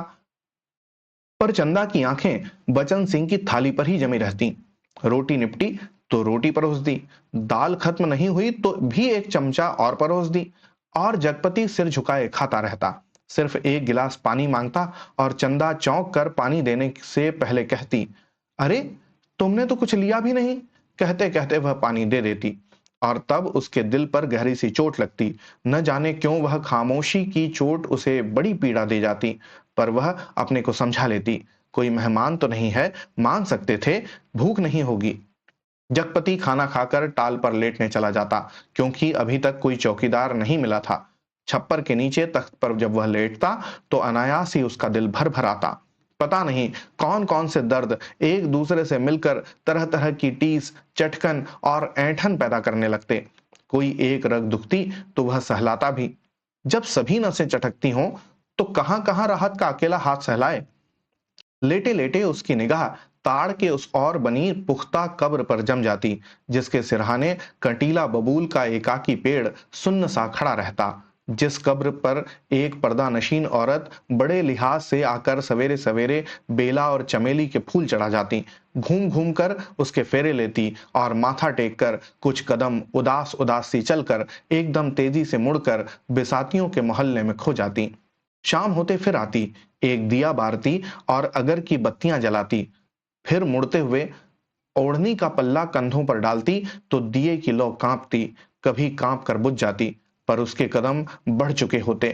पर चंदा की आंखें बचन सिंह की थाली पर ही जमी रहती। रोटी निपटी तो रोटी परोस दी, दाल खत्म नहीं हुई तो भी एक चमचा और परोस दी। और जगपति सिर झुकाए खाता रहता, सिर्फ एक गिलास पानी मांगता और चंदा चौंक कर पानी देने से पहले कहती, अरे तुमने तो कुछ लिया भी नहीं। कहते कहते वह पानी दे देती और तब उसके दिल पर गहरी सी चोट लगती। न जाने क्यों वह खामोशी की चोट उसे बड़ी पीड़ा दे जाती, पर वह अपने को समझा लेती, कोई मेहमान तो नहीं है, मांग सकते थे, भूख नहीं होगी। जगपति खाना खाकर टाल पर लेटने चला जाता, क्योंकि अभी तक कोई चौकीदार नहीं मिला था। छप्पर के नीचे तख्त पर जब वह लेटता तो अनायास ही उसका दिल भर भर आता। पता नहीं कौन कौन से दर्द एक दूसरे से मिलकर तरह तरह की टीस, चटकन और ऐंठन पैदा करने लगते। कोई एक रग दुखती तो वह सहलाता भी। जब सभी नसें चटकती हों तो कहां कहां राहत का अकेला हाथ सहलाए। लेटे लेटे उसकी निगाह ताड़ के उस और बनी पुख्ता कब्र पर जम जाती, जिसके सिरहाने कंटीला बबूल का एकाकी पेड़ सुन्न सा खड़ा रहता। जिस कब्र पर एक पर्दा नशीन औरत बड़े लिहाज से आकर सवेरे सवेरे बेला और चमेली के फूल चढ़ा जाती, घूम घूम कर उसके फेरे लेती और माथा टेक कर कुछ कदम उदास उदास सी चलकर एकदम तेजी से मुड़कर बिसातियों के मोहल्ले में खो जाती। शाम होते फिर आती, एक दिया बारती और अगर की बत्तियां जलाती, फिर मुड़ते हुए ओढ़नी का पल्ला कंधों पर डालती तो दिए की लौ कांपती, कभी कांप कर बुझ जाती। पर उसके कदम बढ़ चुके होते,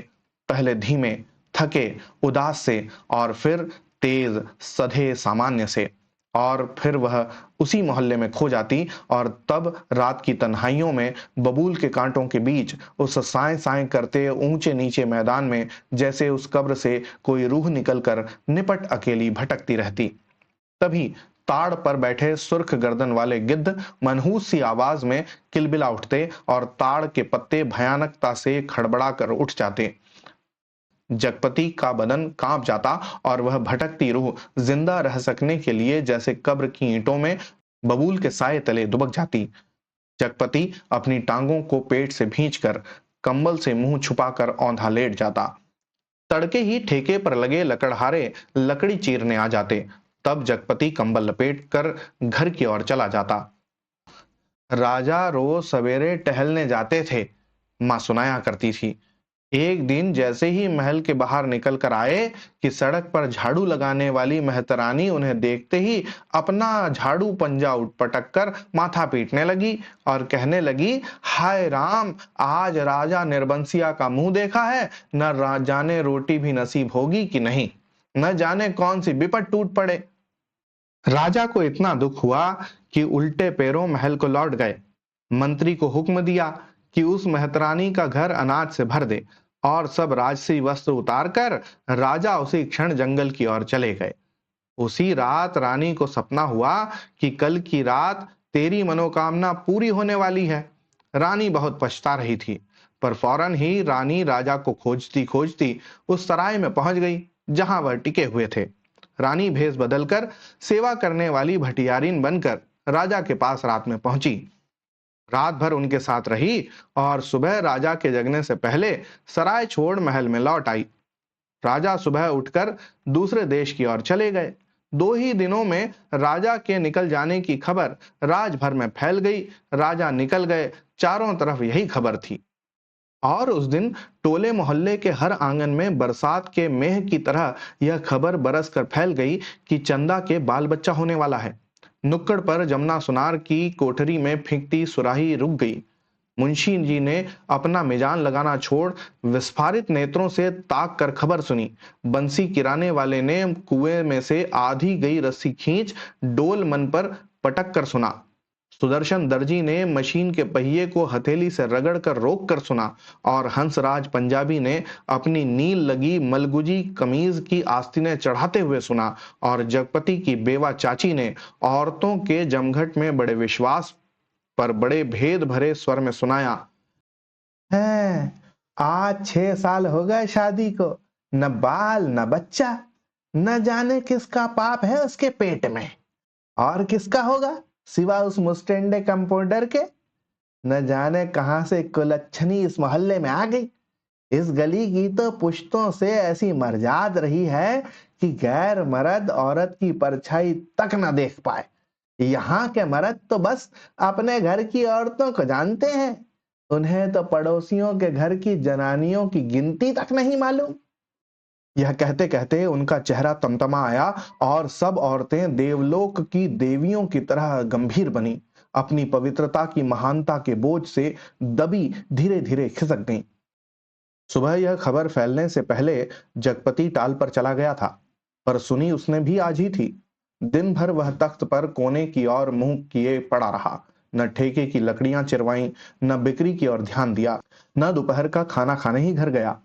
पहले धीमे, थके, उदास से और फिर तेज, सधे, सामान्य से। और फिर वह उसी मोहल्ले में खो जाती और तब रात की तन्हाइयों में बबूल के कांटों के बीच उस साए साए करते ऊंचे नीचे मैदान में जैसे उस कब्र से कोई रूह निकलकर निपट अकेली भटकती रहती। तभी ताड़ पर बैठे सुर्ख गर्दन वाले गिद्ध मनहूस सी आवाज में किलबिला उठते और ताड़ के पत्ते भयानकता से खड़बड़ा कर उठ जाते। जगपति का बदन कांप जाता और वह भटकती रूह जिंदा रह सकने के लिए जैसे कब्र की ईंटों में बबूल के साए तले दुबक जाती। जगपति अपनी टांगों को पेट से भींचकर कंबल से मुंह छुपाकर औंधा लेट जाता। तड़के ही ठेके पर लगे लकड़हारे लकड़ी चीरने आ जाते। तब जगपति कंबल लपेट कर घर की ओर चला जाता। राजा रोज सवेरे टहलने जाते थे, मां सुनाया करती थी। एक दिन जैसे ही महल के बाहर निकल कर आए कि सड़क पर झाड़ू लगाने वाली मेहतरानी उन्हें देखते ही अपना झाड़ू पंजा उठ पटक कर माथा पीटने लगी और कहने लगी, हाय राम, आज राजा निर्बंसिया का मुंह देखा है, न जाने रोटी भी नसीब होगी कि नहीं, न जाने कौन सी विपत टूट पड़े। राजा को इतना दुख हुआ कि उल्टे पैरों महल को लौट गए। मंत्री को हुक्म दिया कि उस मेहतरानी का घर अनाज से भर दे और सब राजसी वस्त्र उतारकर राजा उसी क्षण जंगल की ओर चले गए। उसी रात रानी को सपना हुआ कि कल की रात तेरी मनोकामना पूरी होने वाली है। रानी बहुत पछता रही थी, पर फौरन ही रानी राजा को खोजती खोजती उस सराय में पहुंच गई जहां वह टिके हुए थे। रानी भेष बदलकर सेवा करने वाली भटियारिन बनकर राजा के पास रात में पहुंची। रात भर उनके साथ रही और सुबह राजा के जगने से पहले सराय छोड़ महल में लौट आई। राजा सुबह उठकर दूसरे देश की ओर चले गए। 2 ही दिनों में राजा के निकल जाने की खबर राज भर में फैल गई। राजा निकल गए, चारों तरफ यही खबर थी। और उस दिन टोले मोहल्ले के हर आंगन में बरसात के मेह की तरह यह खबर बरस कर फैल गई कि चंदा के बाल बच्चा होने वाला है। नुक्कड़ पर जमुना सुनार की कोठरी में फेंकती सुराही रुक गई। मुंशी जी ने अपना मिजान लगाना छोड़ विस्फारित नेत्रों से ताक कर खबर सुनी। बंसी किराने वाले ने कुएं में से आधी गई रस्सी खींच डोल मन पर पटक कर सुना। सुदर्शन दर्जी ने मशीन के पहिए को हथेली से रगड़ कर रोक कर सुना। और हंसराज पंजाबी ने अपनी नील लगी मलगुजी कमीज की आस्तीनें चढ़ाते हुए सुना। और जगपति की बेवा चाची ने औरतों के जमघट में बड़े विश्वास पर बड़े भेद भरे स्वर में सुनाया, है आज 6 साल हो गए शादी को, न बाल न बच्चा, न जाने किसका पाप है उसके पेट में, और किसका होगा सिवा उस मुस्टेंडे कंपाउंडर के। न जाने कहां से कुलच्छनी इस मोहल्ले में आ गई। इस गली की तो पुश्तों से ऐसी मर्जाद रही है कि गैर मर्द औरत की परछाई तक न देख पाए। यहाँ के मर्द तो बस अपने घर की औरतों को जानते हैं, उन्हें तो पड़ोसियों के घर की जनानियों की गिनती तक नहीं मालूम। यह कहते कहते उनका चेहरा तमतमा आया और सब औरतें देवलोक की देवियों की तरह गंभीर बनी, अपनी पवित्रता की महानता के बोझ से दबी धीरे धीरे खिसक गईं। सुबह यह खबर फैलने से पहले जगपति टाल पर चला गया था, पर सुनी उसने भी आज ही थी। दिन भर वह तख्त पर कोने की ओर मुंह किए पड़ा रहा, न ठेके की लकड़ियां चिरवाई, न बिक्री की ओर ध्यान दिया, न दोपहर का खाना खाने ही घर गया।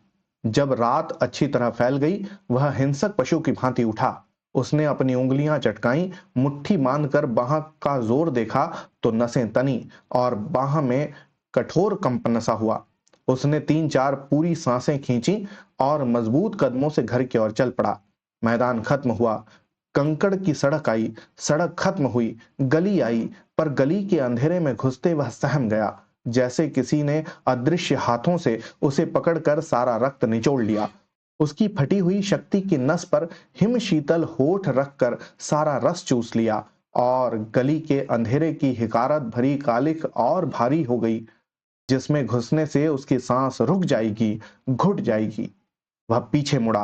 जब रात अच्छी तरह फैल गई, वह हिंसक पशु की भांति उठा। उसने अपनी उंगलियां चटकाई, मुट्ठी बांधकर बाह का जोर देखा तो नसें तनी और बाह में कठोर कंपन सा हुआ। उसने 3-4 पूरी सांसें खींची और मजबूत कदमों से घर की ओर चल पड़ा। मैदान खत्म हुआ, कंकड़ की सड़क आई, सड़क खत्म हुई, गली आई, पर गली के अंधेरे में घुसते वह सहम गया, जैसे किसी ने अदृश्य हाथों से उसे पकड़कर सारा रक्त निचोड़ लिया। उसकी फटी हुई शक्ति की नस पर हिम शीतल होठ रखकर सारा रस चूस लिया और गली के अंधेरे की हिकारत भरी कालिक और भारी हो गई, जिसमें घुसने से उसकी सांस रुक जाएगी, घुट जाएगी। वह पीछे मुड़ा,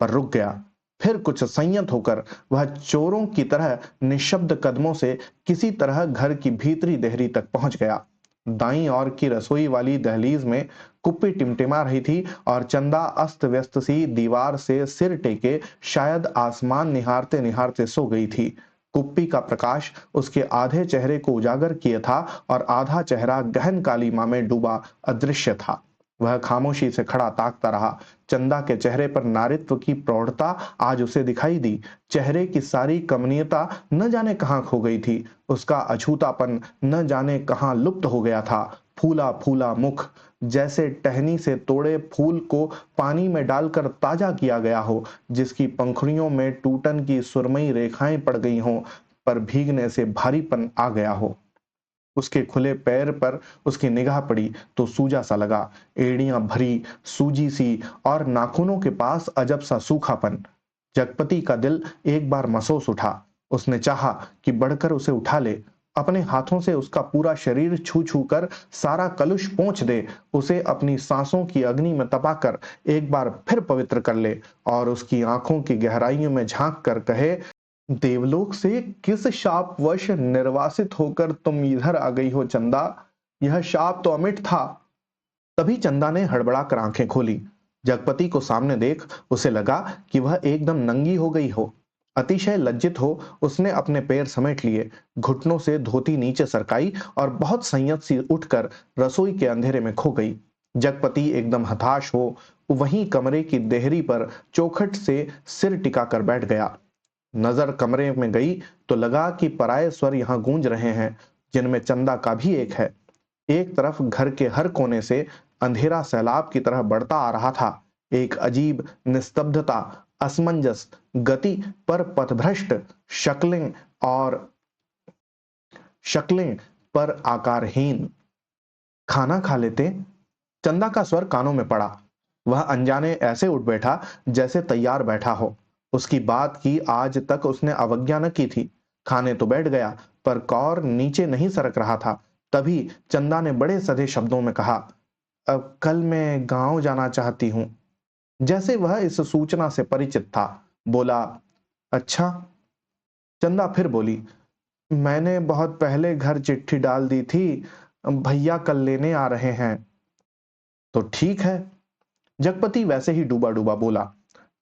पर रुक गया। फिर कुछ संयत होकर वह चोरों की तरह निशब्द कदमों से किसी तरह घर की भीतरी देहरी तक पहुंच गया। दाईं ओर की रसोई वाली दहलीज में कुप्पी टिमटिमा रही थी और चंदा अस्त व्यस्त सी दीवार से सिर टेके शायद आसमान निहारते निहारते सो गई थी। कुप्पी का प्रकाश उसके आधे चेहरे को उजागर किए था और आधा चेहरा गहन कालीमा में डूबा अदृश्य था। वह खामोशी से खड़ा ताकता रहा। चंदा के चेहरे पर नारित्व की प्रौढ़ता आज उसे दिखाई दी। चेहरे की सारी कमनीयता न जाने कहां खो गई थी, उसका अछूतापन न जाने कहां लुप्त हो गया था। फूला फूला मुख, जैसे टहनी से तोड़े फूल को पानी में डालकर ताजा किया गया हो, जिसकी पंखुड़ियों में टूटन की सुरमई रेखाएं पड़ गई हों, पर भीगने से भारीपन आ गया हो। उसके खुले पैर पर उसकी निगाह पड़ी तो सूजा सा लगा, एड़ियां भरी, सूजी सी और नाखूनों के पास अजब सा सूखापन। जगपति का दिल एक बार मसोस उठा। उसने चाहा कि बढ़कर उसे उठा ले, अपने हाथों से उसका पूरा शरीर छू छू कर सारा कलुष पोंछ दे, उसे अपनी सांसों की अग्नि में तपाकर एक बार फिर पवित्र कर ले और उसकी आंखों की गहराइयों में झांक कर कहे, देवलोक से किस शापवश निर्वासित होकर तुम इधर आ गई हो चंदा? यह शाप तो अमिट था। तभी चंदा ने हड़बड़ाकर आंखें खोली। जगपति को सामने देख उसे लगा कि वह एकदम नंगी हो गई हो। अतिशय लज्जित हो उसने अपने पैर समेट लिए, घुटनों से धोती नीचे सरकाई और बहुत संयत सी उठकर रसोई के अंधेरे में खो गई। जगपति एकदम हताश हो वहीं कमरे की देहरी पर चौखट से सिर टिकाकर बैठ गया। नजर कमरे में गई तो लगा कि पराये स्वर यहां गूंज रहे हैं, जिनमें चंदा का भी एक है। एक तरफ घर के हर कोने से अंधेरा सैलाब की तरह बढ़ता आ रहा था। एक अजीब निस्तब्धता, असमंजस गति पर पथभ्रष्ट शक्लें और शक्लें पर आकारहीन। खाना खा लेते, चंदा का स्वर कानों में पड़ा। वह अनजाने ऐसे उठ बैठा जैसे तैयार बैठा हो। उसकी बात की आज तक उसने अवज्ञा न की थी। खाने तो बैठ गया, पर कौर नीचे नहीं सरक रहा था। तभी चंदा ने बड़े सधे शब्दों में कहा, अब कल मैं गांव जाना चाहती हूँ। जैसे वह इस सूचना से परिचित था। बोला, अच्छा। चंदा फिर बोली, मैंने बहुत पहले घर चिट्ठी डाल दी थी, भैया कल लेने आ रहे हैं। तो ठीक है। जगपति वैसे ही डूबा डूबा बोला।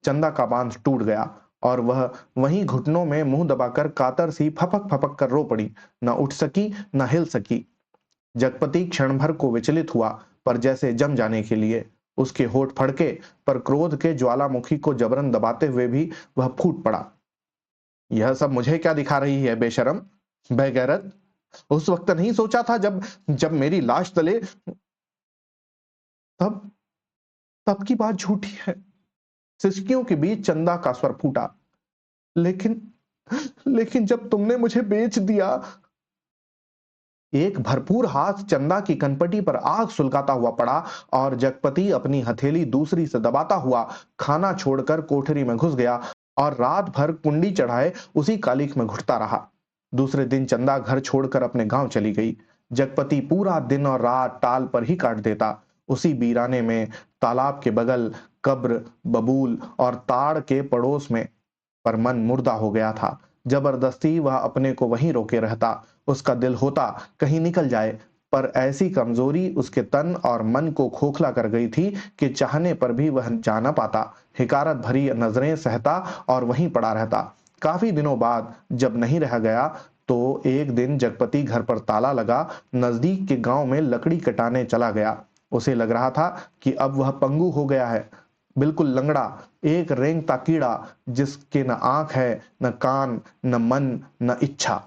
चंदा का बांध टूट गया और वह वहीं घुटनों में मुंह दबाकर कातर सी फपक फपक कर रो पड़ी। न उठ सकी न हिल सकी। जगपति क्षण भर को विचलित हुआ, पर जैसे जम जाने के लिए। उसके होठ फड़के, पर क्रोध के ज्वालामुखी को जबरन दबाते हुए भी वह फूट पड़ा। यह सब मुझे क्या दिखा रही है बेशरम, बेगैरत। उस वक्त नहीं सोचा था जब जब मेरी लाश तले। तब तब की बात झूठी है। सिसकियों के बीच चंदा का स्वर फूटा। लेकिन लेकिन जब तुमने मुझे बेच दिया। एक भरपूर हाथ चंदा की कनपटी पर आग सुलगाता हुआ पड़ा और जगपति अपनी हथेली दूसरी से दबाता हुआ खाना छोड़कर कोठरी में घुस गया और रात भर कुंडी चढ़ाए उसी कालिख में घुटता रहा। दूसरे दिन चंदा घर छोड़कर अपने गांव चली गई। जगपति पूरा दिन और रात टाल पर ही काट देता। उसी बीराने में, तालाब के बगल, कब्र, बबूल और ताड़ के पड़ोस में। पर मन मुर्दा हो गया था। जबरदस्ती वह अपने को वहीं रोके रहता। उसका दिल होता कहीं निकल जाए, पर ऐसी कमजोरी उसके तन और मन को खोखला कर गई थी कि चाहने पर भी वह जा न पाता। हिकारत भरी नजरें सहता और वहीं पड़ा रहता। काफी दिनों बाद जब नहीं रह गया, तो एक दिन जगपति घर पर ताला लगा नजदीक के गांव में लकड़ी कटाने चला गया। उसे लग रहा था कि अब वह पंगु हो गया है, बिल्कुल लंगड़ा, एक रेंगता कीड़ा, जिसके न आंख है, न कान, न मन, न इच्छा।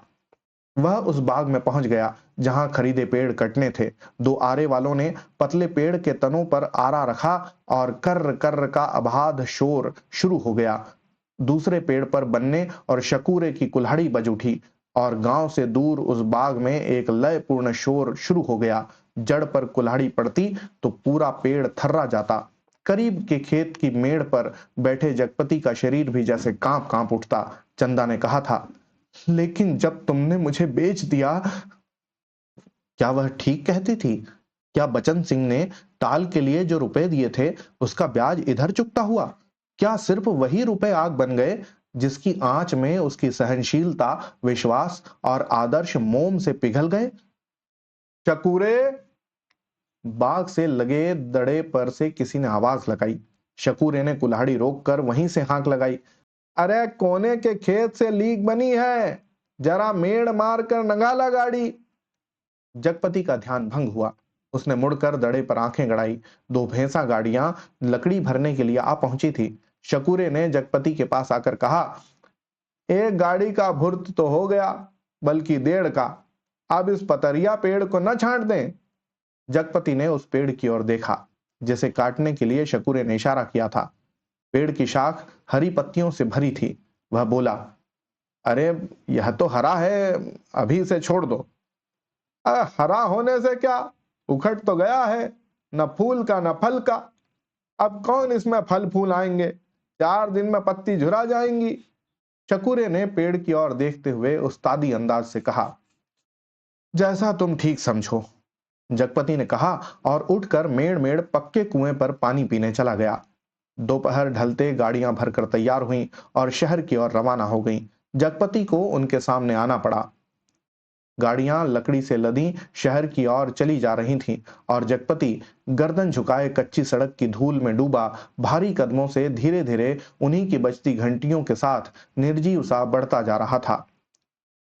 वह उस बाग में पहुंच गया जहां खरीदे पेड़ कटने थे। दो आरे वालों ने पतले पेड़ के तनों पर आरा रखा और कर्र कर्र का अबाध शोर शुरू हो गया। दूसरे पेड़ पर बन्ने और शकूरे की कुल्हाड़ी बज उठी और गांव से दूर उस बाग में एक लयपूर्ण शोर शुरू हो गया। जड़ पर कुल्हाड़ी पड़ती तो पूरा पेड़ थर्रा जाता। करीब के खेत की मेड़ पर बैठे जगपति का शरीर भी जैसे कांप कांप उठता। चंदा ने कहा था, लेकिन जब तुमने मुझे बेच दिया। क्या वह ठीक कहती थी? क्या बचन सिंह ने टाल के लिए जो रुपए दिए थे, उसका ब्याज इधर चुकता हुआ? क्या सिर्फ वही रुपए आग बन गए जिसकी आंच में उसकी सहनशीलता, विश्वास और आदर्श मोम से पिघल गए? चकूरे! बाग से लगे दड़े पर से किसी ने आवाज लगाई। शकूरे ने कुल्हाड़ी रोककर वहीं से हांक लगाई। अरे कोने के खेत से लीक बनी है, जरा मेड़ मार कर नगाला गाड़ी। जगपति का ध्यान भंग हुआ। उसने मुड़कर दड़े पर आंखें गड़ाई। दो भैंसा गाड़ियां लकड़ी भरने के लिए आ पहुंची थी। शकूरे ने जगपति के पास आकर कहा, एक गाड़ी का भुर्त तो हो गया, बल्कि डेढ़ का। अब इस पतरिया पेड़ को न छांट दें। जगपति ने उस पेड़ की ओर देखा जिसे काटने के लिए शकूरे ने इशारा किया था। पेड़ की शाख हरी पत्तियों से भरी थी। वह बोला, अरे यह तो हरा है, अभी इसे छोड़ दो। हरा होने से क्या, उखड़ तो गया है, न फूल का न फल का। अब कौन इसमें फल फूल आएंगे, 4 दिन में पत्ती झुरा जाएंगी। शकूरे ने पेड़ की ओर देखते हुए उस्तादी अंदाज से कहा, जैसा तुम ठीक समझो। जगपति ने कहा और उठकर मेड़ मेड़ पक्के कुएं पर पानी पीने चला गया। दोपहर ढलते गाड़ियां भरकर तैयार हुईं और शहर की ओर रवाना हो गईं। जगपति को उनके सामने आना पड़ा। गाड़ियां लकड़ी से लदी शहर की ओर चली जा रही थीं और जगपति गर्दन झुकाए कच्ची सड़क की धूल में डूबा भारी कदमों से धीरे धीरे उन्हीं की बजती घंटियों के साथ निर्जीव सा बढ़ता जा रहा था।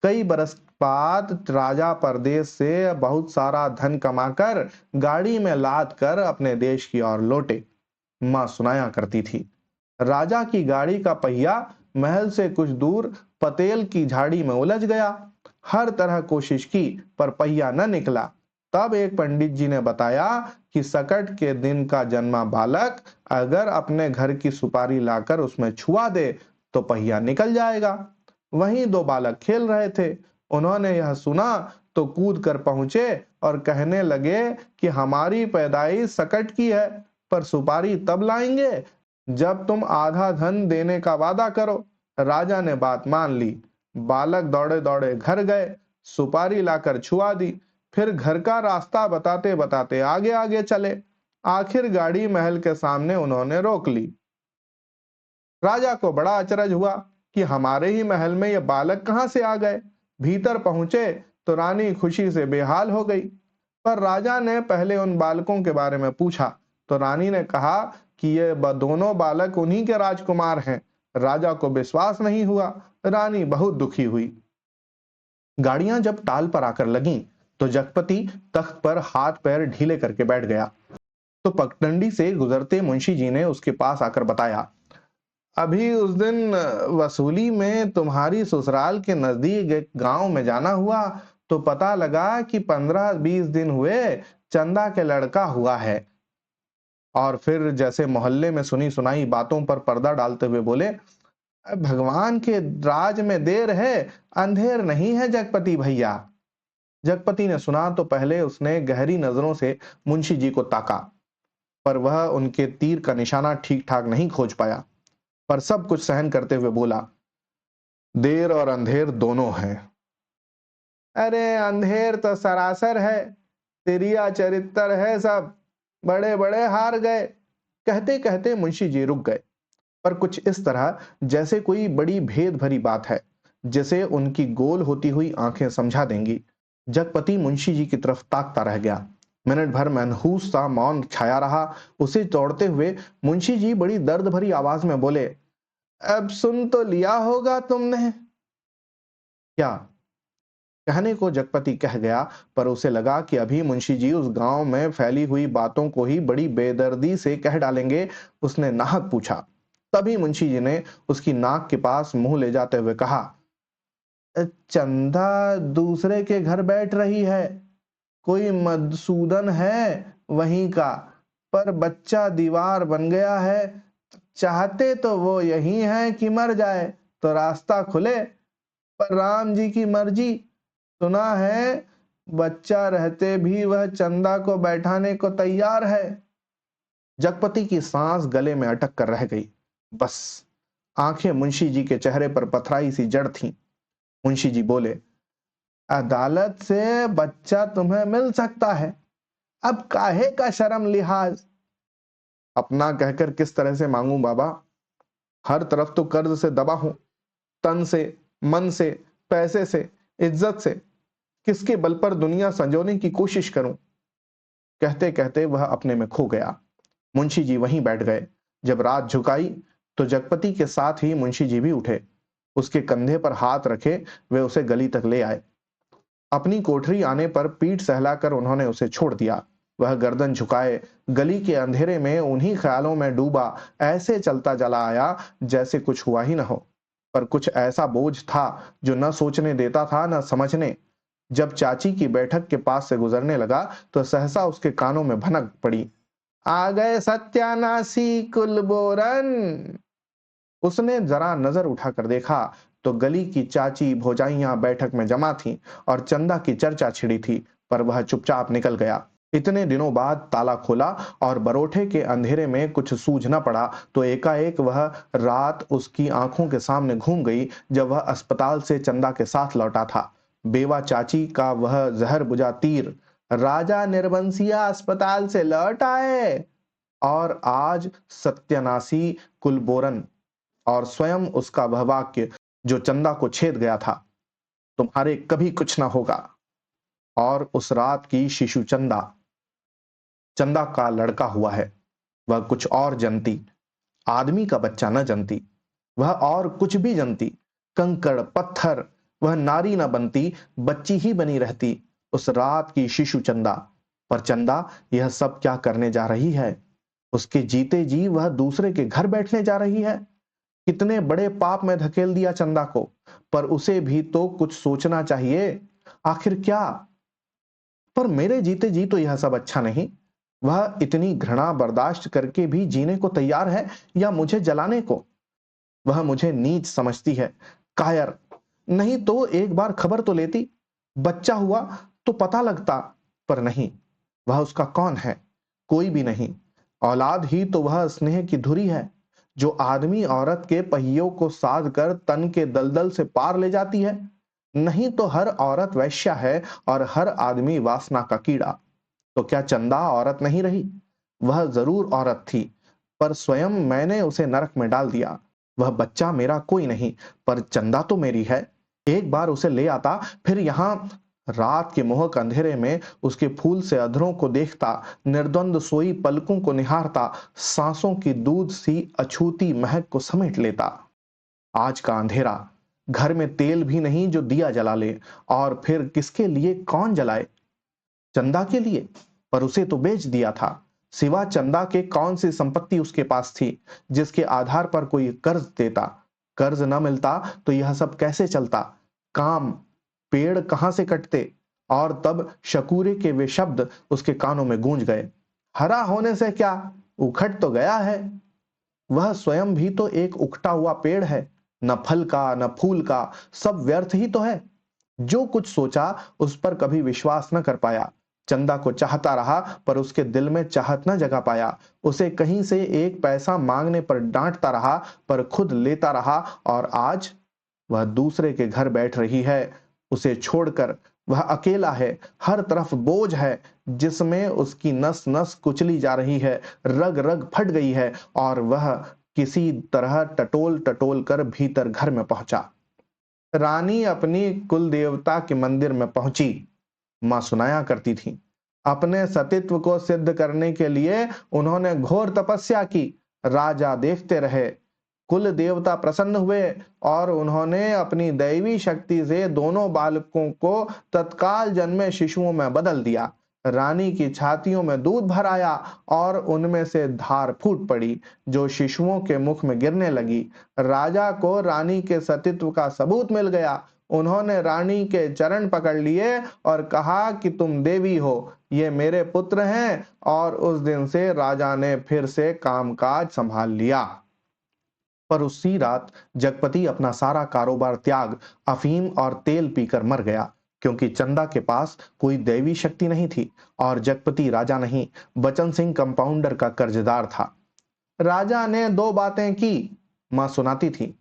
कई बरस बाद राजा परदेश से बहुत सारा धन कमाकर गाड़ी में लाद कर अपने देश की ओर लौटे, मां सुनाया करती थी। राजा की गाड़ी का पहिया महल से कुछ दूर पतेल की झाड़ी में उलझ गया। हर तरह कोशिश की, पर पहिया न निकला। तब एक पंडित जी ने बताया कि सकट के दिन का जन्मा बालक अगर अपने घर की सुपारी लाकर उसमें छुआ दे तो पहिया निकल जाएगा। वहीं दो बालक खेल रहे थे। उन्होंने यह सुना तो कूद कर पहुंचे और कहने लगे कि हमारी पैदाइश सकट की है। पर सुपारी तब लाएंगे जब तुम आधा धन देने का वादा करो। राजा ने बात मान ली। बालक दौड़े दौड़े घर गए, सुपारी लाकर छुआ दी, फिर घर का रास्ता बताते बताते आगे आगे चले। आखिर गाड़ी महल के सामने उन्होंने रोक ली। राजा को बड़ा अचरज हुआ कि हमारे ही महल में ये बालक कहां से आ गए। भीतर पहुंचे तो रानी खुशी से बेहाल हो गई। पर राजा ने पहले उन बालकों के बारे में पूछा तो रानी ने कहा कि ये दोनों बालक उन्हीं के राजकुमार हैं। राजा को विश्वास नहीं हुआ। रानी बहुत दुखी हुई। गाड़ियां जब ताल पर आकर लगीं तो जगपति तख्त पर हाथ पैर ढीले करके बैठ गया। तो पगडंडी से गुजरते मुंशी जी ने उसके पास आकर बताया, अभी उस दिन वसूली में तुम्हारी ससुराल के नजदीक एक गांव में जाना हुआ तो पता लगा कि 15-20 दिन हुए चंदा के लड़का हुआ है। और फिर जैसे मोहल्ले में सुनी सुनाई बातों पर पर्दा डालते हुए बोले, भगवान के राज में देर है, अंधेर नहीं है जगपति भैया। जगपति ने सुना तो पहले उसने गहरी नजरों से मुंशी जी को ताका, पर वह उनके तीर का निशाना ठीक ठाक नहीं खोज पाया। पर सब कुछ सहन करते हुए बोला, देर और अंधेर दोनों हैं। अरे अंधेर तो सरासर है, तिरिया चरित्र है सब, बड़े बड़े हार गए। कहते कहते मुंशी जी रुक गए, पर कुछ इस तरह जैसे कोई बड़ी भेद भरी बात है जिसे उनकी गोल होती हुई आंखें समझा देंगी। जगपति मुंशी जी की तरफ ताकता रह गया। मिनट भर मनहूस सा मौन छाया रहा। उसे तोड़ते हुए मुंशी जी बड़ी दर्द भरी आवाज में बोले, अब सुन तो लिया होगा तुमने। क्या? कहने को जगपति कह गया, पर उसे लगा कि अभी मुंशी जी उस गांव में फैली हुई बातों को ही बड़ी बेदर्दी से कह डालेंगे। उसने नाहक पूछा। तभी मुंशी जी ने उसकी नाक के पास मुंह ले जाते हुए कहा, चंदा दूसरे के घर बैठ रही है, कोई मधुसूदन है वहीं का, पर बच्चा दीवार बन गया है। चाहते तो वो यही है कि मर जाए तो रास्ता खुले, पर राम जी की मर्जी। सुना है बच्चा रहते भी वह चंदा को बैठाने को तैयार है। जगपति की सांस गले में अटक कर रह गई। बस आंखें मुंशी जी के चेहरे पर पथराई सी जड़ थीं। मुंशी जी बोले, अदालत से बच्चा तुम्हें मिल सकता है, अब काहे का शर्म लिहाज। अपना कहकर किस तरह से मांगू बाबा, हर तरफ तो कर्ज से दबा हूं, तन से, मन से, पैसे से, इज्जत से। किसके बल पर दुनिया संजोने की कोशिश करूं। कहते कहते वह अपने में खो गया। मुंशी जी वहीं बैठ गए। जब रात झुकाई तो जगपति के साथ ही मुंशी जी भी उठे। उसके कंधे पर हाथ रखे वे उसे गली तक ले आए। अपनी कोठरी आने पर पीठ सहलाकर उन्होंने उसे छोड़ दिया। वह गर्दन झुकाए गली के अंधेरे में उन्हीं ख्यालों में डूबा ऐसे चलता चला आया जैसे कुछ हुआ ही न हो। पर कुछ ऐसा बोझ था जो न सोचने देता था न समझने। जब चाची की बैठक के पास से गुजरने लगा तो सहसा उसके कानों में भनक पड़ी, आ गए सत्यानाशी कुलबोरन। उसने जरा नजर उठाकर देखा तो गली की चाची भौजाइयां बैठक में जमा थीं और चंदा की चर्चा छिड़ी थी, पर वह चुपचाप निकल गया। इतने दिनों बाद ताला खोला और बरोठे के अंधेरे में कुछ सूझ न पड़ा तो एकाएक वह रात उसकी आंखों के सामने घूम गई जब वह अस्पताल से चंदा के साथ लौटा था। बेवा चाची का वह जहर बुझा तीर, राजा निर्बंसिया अस्पताल से लौट आए, और आज सत्यानाशी कुलबोरन, और स्वयं उसका वह वाक्य जो चंदा को छेद गया था, तुम्हारे कभी कुछ ना होगा। और उस रात की शिशु चंदा, चंदा का लड़का हुआ है। वह कुछ और जनती, आदमी का बच्चा न जनती, वह और कुछ भी जनती, कंकड़ पत्थर, वह नारी न बनती, बच्ची ही बनी रहती। उस रात की शिशु चंदा। पर चंदा यह सब क्या करने जा रही है? उसके जीते जी वह दूसरे के घर बैठने जा रही है। कितने बड़े पाप में धकेल दिया चंदा को, पर उसे भी तो कुछ सोचना चाहिए। आखिर क्या? पर मेरे जीते जी तो यह सब अच्छा नहीं। वह इतनी घृणा बर्दाश्त करके भी जीने को तैयार है या मुझे जलाने को। वह मुझे नीच समझती है, कायर। नहीं तो एक बार खबर तो लेती, बच्चा हुआ तो पता लगता। पर नहीं, वह उसका कौन है? कोई भी नहीं। औलाद ही तो वह स्नेह की धुरी है जो आदमी औरत के पहियों को साध कर तन के दलदल से पार ले जाती है। नहीं तो हर औरत वैश्या है और हर आदमी वासना का कीड़ा। तो क्या चंदा औरत नहीं रही? वह जरूर औरत थी, पर स्वयं मैंने उसे नरक में डाल दिया। वह बच्चा मेरा कोई नहीं, पर चंदा तो मेरी है। एक बार उसे ले आता, फिर यहां रात के मोहक अंधेरे में उसके फूल से अधरों को देखता, निर्द्वंद सोई पलकों को निहारता, सांसों की दूध सी अछूती महक को समेट लेता। आज का अंधेरा, घर में तेल भी नहीं जो दिया जला ले, और फिर किसके लिए कौन जलाए? चंदा के लिए, पर उसे तो बेच दिया था। सिवा चंदा के कौन सी संपत्ति उसके पास थी जिसके आधार पर कोई कर्ज देता? कर्ज न मिलता तो यह सब कैसे चलता? काम, पेड़ कहां से कटते? और तब शकूरे के वे शब्द उसके कानों में गूंज गए, हरा होने से क्या, उखड़ तो गया है। वह स्वयं भी तो एक उखटा हुआ पेड़ है, न फल का न फूल का, सब व्यर्थ ही तो है। जो कुछ सोचा उस पर कभी विश्वास न कर पाया। चंदा को चाहता रहा, पर उसके दिल में चाहत न जगा पाया। उसे कहीं से एक पैसा मांगने पर डांटता रहा, पर खुद लेता रहा। और आज वह दूसरे के घर बैठ रही है, उसे छोड़कर। वह अकेला है, हर तरफ बोझ है जिसमें उसकी नस नस कुचली जा रही है, रग रग फट गई है। और वह किसी तरह टटोल टटोल कर भीतर घर में पहुंचा। रानी अपनी कुल देवता के मंदिर में पहुंची। मां सुनाया करती थी, अपने सतीत्व को सिद्ध करने के लिए उन्होंने घोर तपस्या की। राजा देखते रहे, कुल देवता प्रसन्न हुए और उन्होंने अपनी दैवी शक्ति से दोनों बालकों को तत्काल जन्मे शिशुओं में बदल दिया। रानी की छातियों में दूध भर आया और उनमें से धार फूट पड़ी जो शिशुओं के मुख में गिरने लगी। राजा को रानी के सतीत्व का सबूत मिल गया। उन्होंने रानी के चरण पकड़ लिए और कहा कि तुम देवी हो, ये मेरे पुत्र हैं। और उस दिन से राजा ने फिर से कामकाज संभाल लिया। पर उसी रात जगपति अपना सारा कारोबार त्याग अफीम और तेल पीकर मर गया, क्योंकि चंदा के पास कोई दैवी शक्ति नहीं थी और जगपति राजा नहीं, बचन सिंह कंपाउंडर का कर्जदार था। राजा ने दो बातें की, मां सुनाती थी।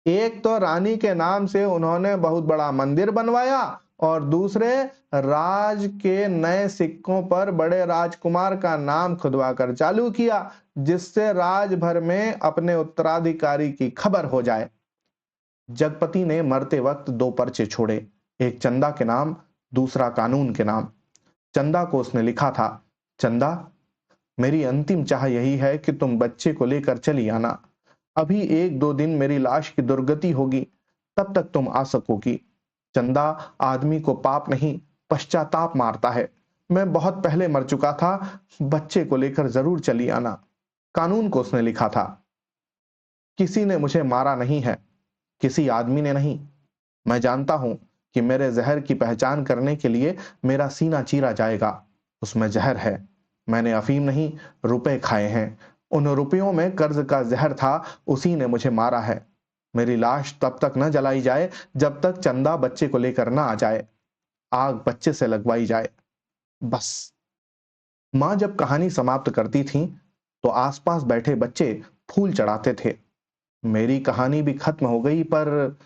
एक तो रानी के नाम से उन्होंने बहुत बड़ा मंदिर बनवाया, और दूसरे, राज के नए सिक्कों पर बड़े राजकुमार का नाम खुदवा कर चालू किया, जिससे राज भर में अपने उत्तराधिकारी की खबर हो जाए। जगपति ने मरते वक्त दो पर्चे छोड़े, एक चंदा के नाम, दूसरा कानून के नाम। चंदा को उसने लिखा था, चंदा, मेरी अंतिम चाह यही है कि तुम बच्चे को लेकर चली आना। अभी एक दो दिन मेरी लाश की दुर्गति होगी, तब तक तुम आ सकोगी। चंदा, आदमी को पाप नहीं, पश्चाताप मारता है। मैं बहुत पहले मर चुका था, बच्चे को लेकर जरूर चली आना। कानून को उसने लिखा था, किसी ने मुझे मारा नहीं है, किसी आदमी ने नहीं। मैं जानता हूं कि मेरे जहर की पहचान करने के लिए मेरा सीना चीरा जाएगा। उसमें जहर है। मैंने अफीम नहीं, रुपए खाए हैं। उन रुपयों में कर्ज का जहर था, उसी ने मुझे मारा है। मेरी लाश तब तक न जलाई जाए जब तक चंदा बच्चे को लेकर न आ जाए, आग बच्चे से लगवाई जाए। बस। मां जब कहानी समाप्त करती थी तो आसपास बैठे बच्चे फूल चढ़ाते थे। मेरी कहानी भी खत्म हो गई, पर